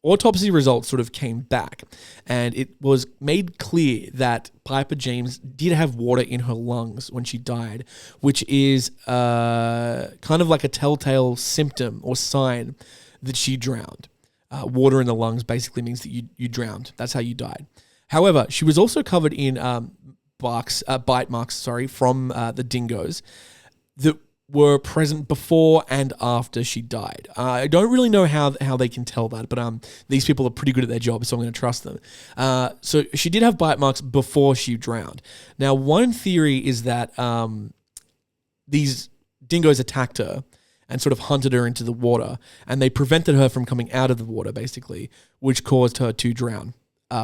autopsy results sort of came back, and it was made clear that Piper James did have water in her lungs when she died, which is kind of like a telltale symptom or sign that she drowned. Water in the lungs basically means that you drowned. That's how you died. However, she was also covered in bite marks from the dingoes that were present before and after she died. I don't really know how they can tell that, but these people are pretty good at their job, so I'm going to trust them. So she did have bite marks before she drowned. Now, one theory is that these dingoes attacked her and sort of hunted her into the water, and they prevented her from coming out of the water, basically, which caused her to drown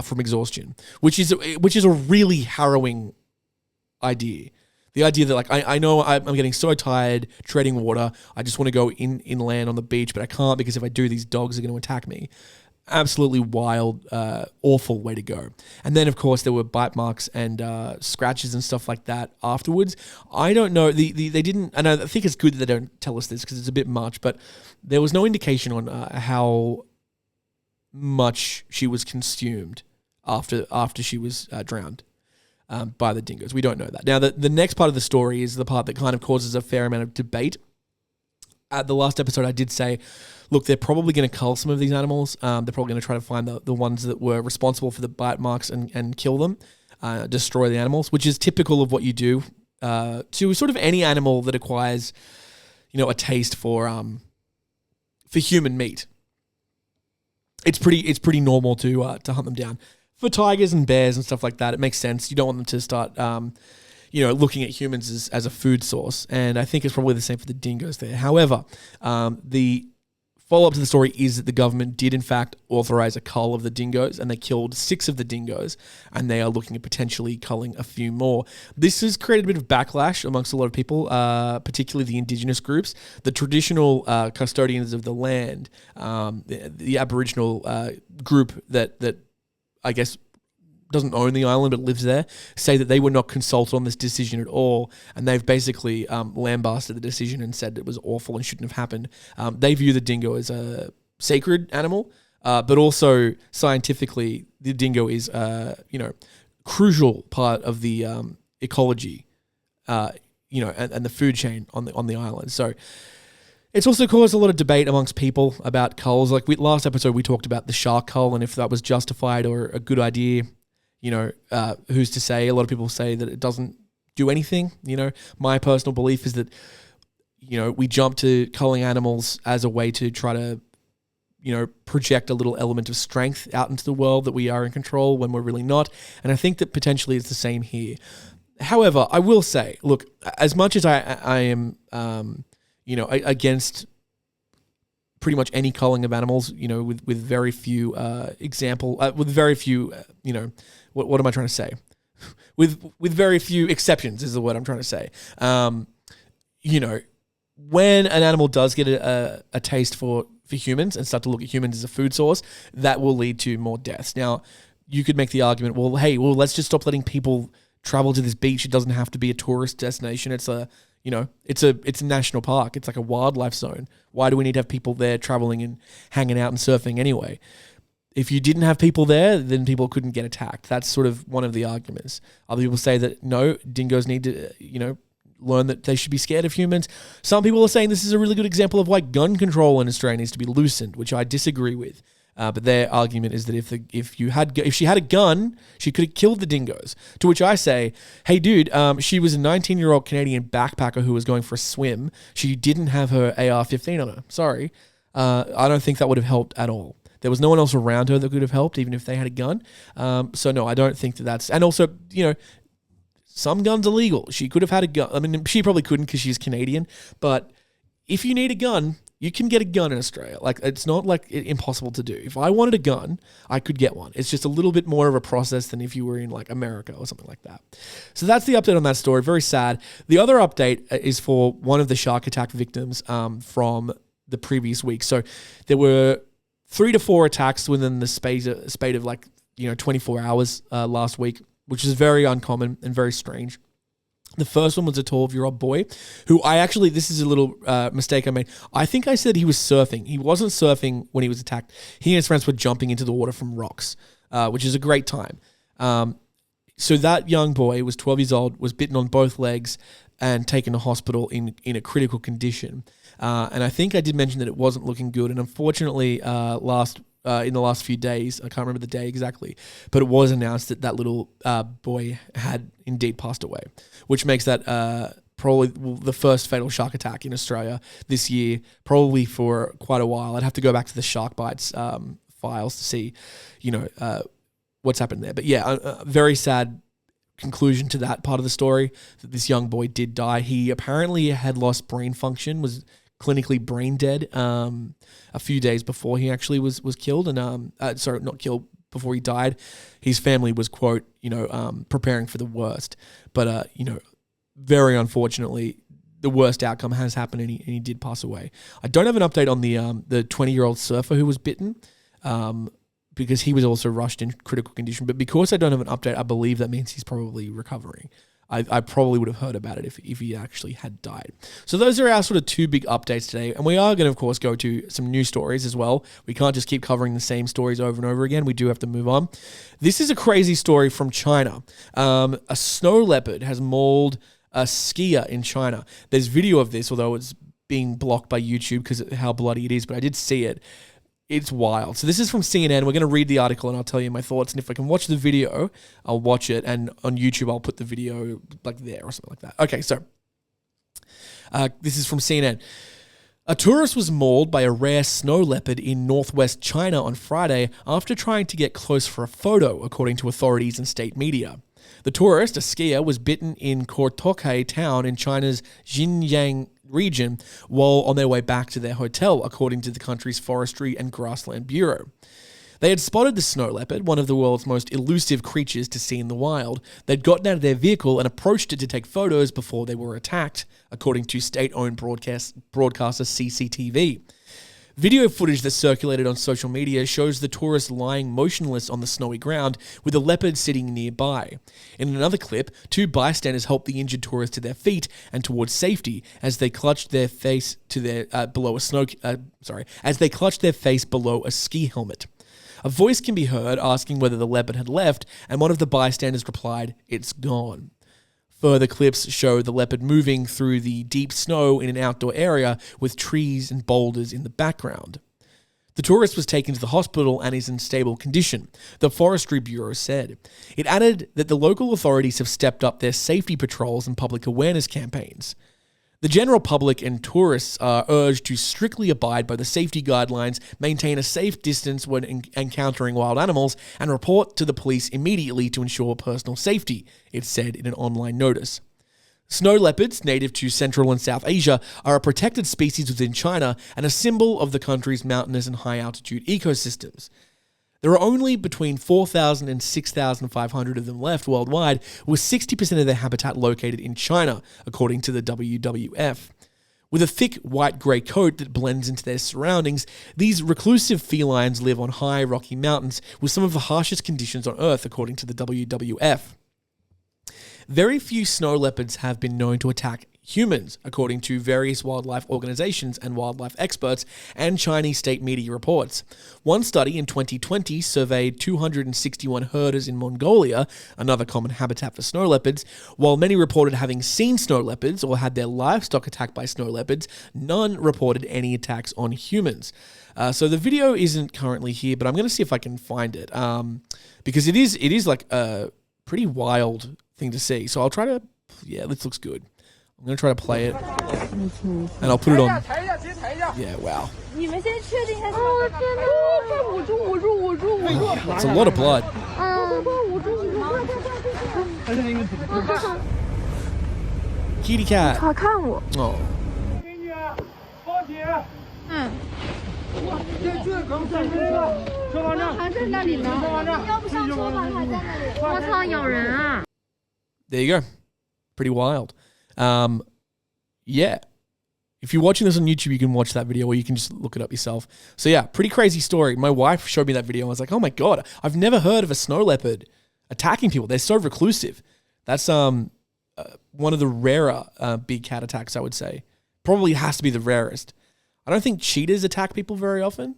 from exhaustion, which is a really harrowing idea. The idea that, like, I know I'm getting so tired treading water, I just want to go inland on the beach, but I can't because if I do, these dogs are going to attack me. Absolutely wild, awful way to go. And then, of course, there were bite marks and scratches and stuff like that afterwards. I don't know. They didn't, and I think it's good that they don't tell us this because it's a bit much, but there was no indication on how much she was consumed after she was drowned by the dingoes. We don't know that. Now, the next part of the story is the part that kind of causes a fair amount of debate. At the last episode, I did say, look, they're probably going to cull some of these animals. They're probably going to try to find the ones that were responsible for the bite marks and kill them, destroy the animals, which is typical of what you do to sort of any animal that acquires, a taste for human meat. It's pretty normal to hunt them down. For tigers and bears and stuff like that, it makes sense. You don't want them to start, looking at humans as a food source. And I think it's probably the same for the dingoes there. However, the follow-up to the story is that the government did, in fact, authorize a cull of the dingoes, and they killed 6 of the dingoes, and they are looking at potentially culling a few more. This has created a bit of backlash amongst a lot of people, particularly the indigenous groups, the traditional custodians of the land, the Aboriginal group that I guess doesn't own the island but lives there, say that they were not consulted on this decision at all, and they've basically lambasted the decision and said it was awful and shouldn't have happened. They view the dingo as a sacred animal, but also scientifically, the dingo is crucial part of the ecology, and the food chain on the island. So it's also caused a lot of debate amongst people about culls. Like last episode, we talked about the shark cull and if that was justified or a good idea. Who's to say? A lot of people say that it doesn't do anything. My personal belief is that, we jump to culling animals as a way to try to, project a little element of strength out into the world that we are in control when we're really not. And I think that potentially it's the same here. However, I will say, look, as much as I am, against pretty much any culling of animals, with very few what am I trying to say? With very few exceptions is the word I'm trying to say. When an animal does get a taste for humans and start to look at humans as a food source, that will lead to more deaths. Now, you could make the argument, let's just stop letting people travel to this beach. It doesn't have to be a tourist destination. It's a national park. It's like a wildlife zone. Why do we need to have people there traveling and hanging out and surfing anyway? If you didn't have people there, then people couldn't get attacked. That's sort of one of the arguments. Other people say that no, dingoes need to, learn that they should be scared of humans. Some people are saying this is a really good example of why gun control in Australia needs to be loosened, which I disagree with. But their argument is that if she had a gun, she could have killed the dingoes. To which I say, hey, dude, she was a 19-year-old Canadian backpacker who was going for a swim. She didn't have her AR-15 on her. Sorry. I don't think that would have helped at all. There was no one else around her that could have helped, even if they had a gun. So, no, I don't think that's... And also, some guns are legal. She could have had a gun. I mean, she probably couldn't because she's Canadian. But if you need a gun... You can get a gun in Australia. Like, it's not like impossible to do. If I wanted a gun, I could get one. It's just a little bit more of a process than if you were in like America or something like that. So that's the update on that story. Very sad. The other update is for one of the shark attack victims from the previous week. So there were 3 to 4 attacks within the spate of 24 hours last week, which is very uncommon and very strange. The first one was a 12-year-old boy who this is a little mistake I made. I think I said he was surfing. He wasn't surfing when he was attacked. He and his friends were jumping into the water from rocks, which is a great time. So that young boy was 12 years old, was bitten on both legs and taken to hospital in a critical condition. And I think I did mention that it wasn't looking good. And unfortunately, in the last few days, I can't remember the day exactly, but it was announced that that little boy had indeed passed away, which makes that probably the first fatal shark attack in Australia this year, probably for quite a while. I'd have to go back to the shark bites files to see, what's happened there. But yeah, a very sad conclusion to that part of the story, that this young boy did die. He apparently had lost brain function, was clinically brain dead a few days before he actually was killed, and not killed, before he died. His family was, quote, preparing for the worst, but very unfortunately the worst outcome has happened, and he did pass away. I don't have an update on the 20-year-old surfer who was bitten, because he was also rushed in critical condition, but because I don't have an update, I believe that means he's probably recovering. I probably would have heard about it if he actually had died. So those are our sort of 2 big updates today. And we are going to, of course, go to some new stories as well. We can't just keep covering the same stories over and over again. We do have to move on. This is a crazy story from China. A snow leopard has mauled a skier in China. There's video of this, although it's being blocked by YouTube because of how bloody it is, but I did see it. It's wild. So this is from CNN. We're going to read the article and I'll tell you my thoughts. And if I can watch the video, I'll watch it. And on YouTube, I'll put the video like there or something like that. Okay, so this is from CNN. A tourist was mauled by a rare snow leopard in northwest China on Friday after trying to get close for a photo, according to authorities and state media. The tourist, a skier, was bitten in Kortokai town in China's Xinjiang region while on their way back to their hotel, according to the country's Forestry and Grassland Bureau. They had spotted the snow leopard, one of the world's most elusive creatures to see in the wild. They'd gotten out of their vehicle and approached it to take photos before they were attacked, according to state-owned broadcaster CCTV. Video footage that circulated on social media shows the tourist lying motionless on the snowy ground with a leopard sitting nearby. In another clip, 2 bystanders helped the injured tourist to their feet and towards safety as they clutched their face to their below a ski helmet. A voice can be heard asking whether the leopard had left, and one of the bystanders replied, "It's gone." Further clips show the leopard moving through the deep snow in an outdoor area with trees and boulders in the background. The tourist was taken to the hospital and is in stable condition, the Forestry Bureau said. It added that the local authorities have stepped up their safety patrols and public awareness campaigns. The general public and tourists are urged to strictly abide by the safety guidelines, maintain a safe distance when encountering wild animals, and report to the police immediately to ensure personal safety, it said in an online notice. Snow leopards, native to Central and South Asia, are a protected species within China and a symbol of the country's mountainous and high-altitude ecosystems. There are only between 4,000 and 6,500 of them left worldwide, with 60% of their habitat located in China, according to the WWF. With a thick white-grey coat that blends into their surroundings, these reclusive felines live on high, rocky mountains with some of the harshest conditions on Earth, according to the WWF. Very few snow leopards have been known to attack humans, according to various wildlife organizations and wildlife experts and Chinese state media reports. One study in 2020 surveyed 261 herders in Mongolia, another common habitat for snow leopards. While many reported having seen snow leopards or had their livestock attacked by snow leopards, none reported any attacks on humans. So the video isn't currently here, but I'm going to see if I can find it, because it is like a pretty wild thing to see. So I'll try to, yeah, this looks good. I'm going to try to play it, and I'll put it on. Yeah, wow. It's a lot of blood. Kitty cat. Oh. There you go. Pretty wild. Yeah. If you're watching this on YouTube, you can watch that video, or you can just look it up yourself. So yeah, pretty crazy story. My wife showed me that video. I was like, oh my God, I've never heard of a snow leopard attacking people. They're so reclusive. That's one of the rarer big cat attacks, I would say. Probably has to be the rarest. I don't think cheetahs attack people very often.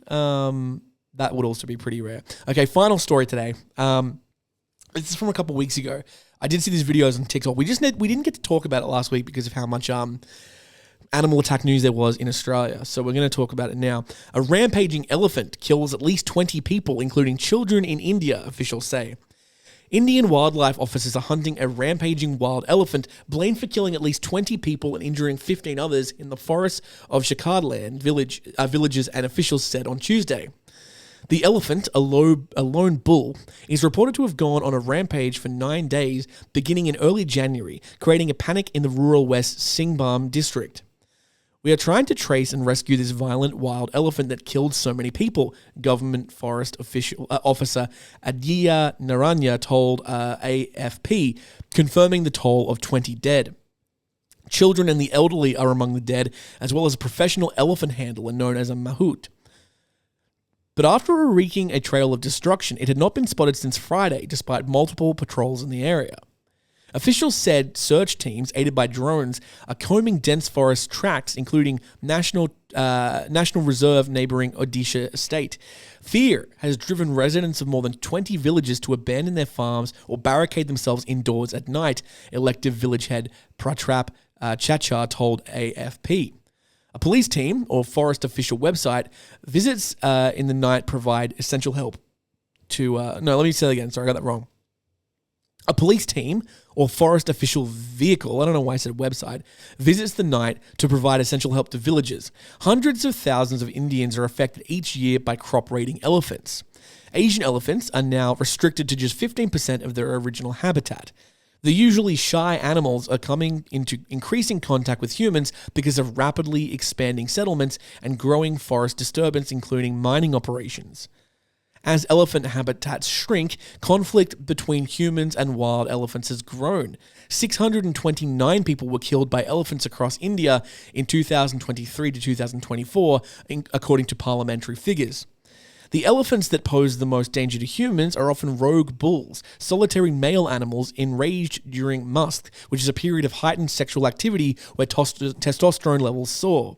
That would also be pretty rare. Okay, final story today. This is from a couple weeks ago. I did see these videos on TikTok. We didn't get to talk about it last week because of how much animal attack news there was in Australia. So we're going to talk about it now. A rampaging elephant kills at least 20 people, including children in India, officials say. Indian wildlife officers are hunting a rampaging wild elephant blamed for killing at least 20 people and injuring 15 others in the forests of Shakardland villages, and officials said on Tuesday. The elephant, a lone bull, is reported to have gone on a rampage for 9 days, beginning in early January, creating a panic in the rural West Singhbhum district. We are trying to trace and rescue this violent wild elephant that killed so many people, government forest officer Aditya Naranya told AFP, confirming the toll of 20 dead. Children and the elderly are among the dead, as well as a professional elephant handler known as a mahout. But after wreaking a trail of destruction, it had not been spotted since Friday, despite multiple patrols in the area. Officials said search teams, aided by drones, are combing dense forest tracts, including National Reserve neighbouring Odisha state. Fear has driven residents of more than 20 villages to abandon their farms or barricade themselves indoors at night, elective village head Pratrap Chachar told AFP. A police team or forest official website visits in the night provide essential help to... no, let me say that again. Sorry, I got that wrong. A police team or forest official vehicle, I don't know why I said website, visits the night to provide essential help to villagers. Hundreds of thousands of Indians are affected each year by crop-raiding elephants. Asian elephants are now restricted to just 15% of their original habitat. The usually shy animals are coming into increasing contact with humans because of rapidly expanding settlements and growing forest disturbance, including mining operations. As elephant habitats shrink, conflict between humans and wild elephants has grown. 629 people were killed by elephants across India in 2023 to 2024, according to parliamentary figures. The elephants that pose the most danger to humans are often rogue bulls, solitary male animals enraged during musk, which is a period of heightened sexual activity where testosterone levels soar.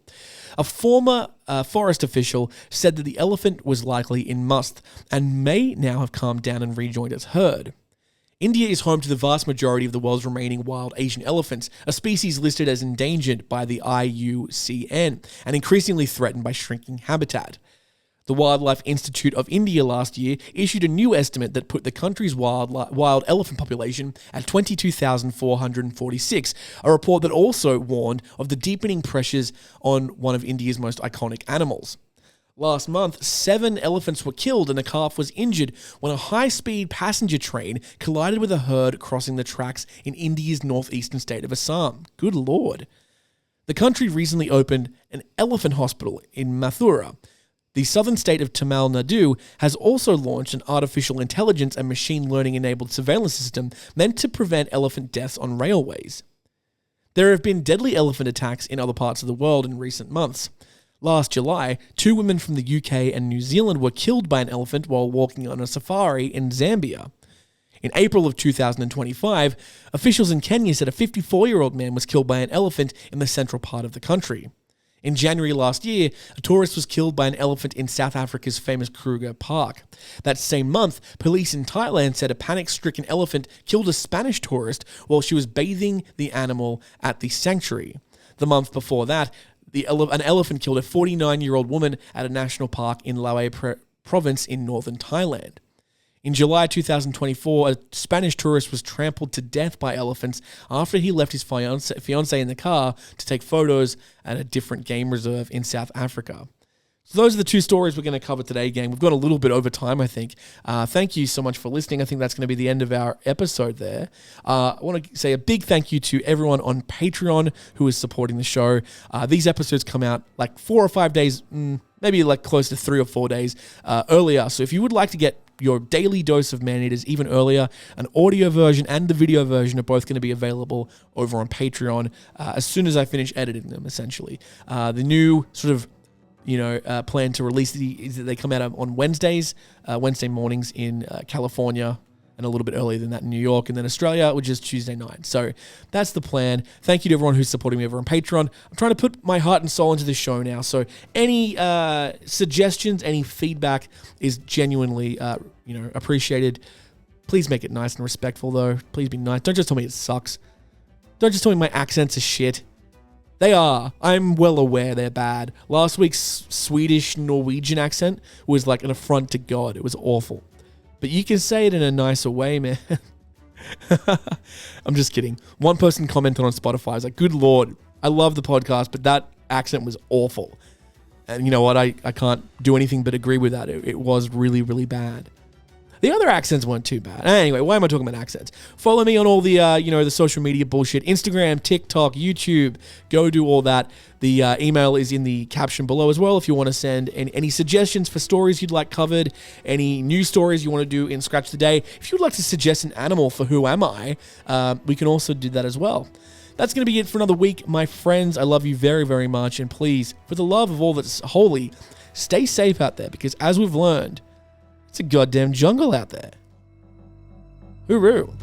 A former forest official said that the elephant was likely in musk and may now have calmed down and rejoined its herd. India is home to the vast majority of the world's remaining wild Asian elephants, a species listed as endangered by the IUCN and increasingly threatened by shrinking habitat. The Wildlife Institute of India last year issued a new estimate that put the country's wild elephant population at 22,446, a report that also warned of the deepening pressures on one of India's most iconic animals. Last month, 7 elephants were killed and a calf was injured when a high-speed passenger train collided with a herd crossing the tracks in India's northeastern state of Assam. Good Lord. The country recently opened an elephant hospital in Mathura. The southern state of Tamil Nadu has also launched an artificial intelligence and machine learning-enabled surveillance system meant to prevent elephant deaths on railways. There have been deadly elephant attacks in other parts of the world in recent months. Last July, 2 women from the UK and New Zealand were killed by an elephant while walking on a safari in Zambia. In April of 2025, officials in Kenya said a 54-year-old man was killed by an elephant in the central part of the country. In January last year, a tourist was killed by an elephant in South Africa's famous Kruger Park. That same month, police in Thailand said a panic-stricken elephant killed a Spanish tourist while she was bathing the animal at the sanctuary. The month before that, an elephant killed a 49-year-old woman at a national park in Lae province in northern Thailand. In July 2024, a Spanish tourist was trampled to death by elephants after he left his fiancée in the car to take photos at a different game reserve in South Africa. So those are the two stories we're going to cover today, gang. We've got a little bit over time, I think. Thank you so much for listening. I think that's going to be the end of our episode there. I want to say a big thank you to everyone on Patreon who is supporting the show. These episodes come out like 4 or 5 days, maybe like close to 3 or 4 days earlier. So if you would like to get your daily dose of man-eaters even earlier, an audio version and the video version are both going to be available over on Patreon as soon as I finish editing them, essentially. The new sort of plan to release is that they come out on Wednesdays, Wednesday mornings in California, and a little bit earlier than that in New York, and then Australia, which is Tuesday night. So that's the plan. Thank you to everyone who's supporting me over on Patreon. I'm trying to put my heart and soul into the show now, so any suggestions, any feedback is genuinely appreciated. Please make it nice and respectful, though. Please be nice. Don't just tell me it sucks. Don't just tell me my accents are shit. They are. I'm well aware they're bad. Last week's Swedish Norwegian accent was like an affront to God. It was awful. But you can say it in a nicer way, man. I'm just kidding. One person commented on Spotify. I was like, good Lord, I love the podcast, but that accent was awful. And you know what? I can't do anything but agree with that. It was really, really bad. The other accents weren't too bad. Anyway, why am I talking about accents? Follow me on all the, the social media bullshit. Instagram, TikTok, YouTube. Go do all that. The email is in the caption below as well if you want to send any suggestions for stories you'd like covered, any news stories you want to do in Scratch the Day. If you'd like to suggest an animal for Who Am I, we can also do that as well. That's going to be it for another week, my friends. I love you very, very much. And please, for the love of all that's holy, stay safe out there because as we've learned, it's a goddamn jungle out there. Hooroo.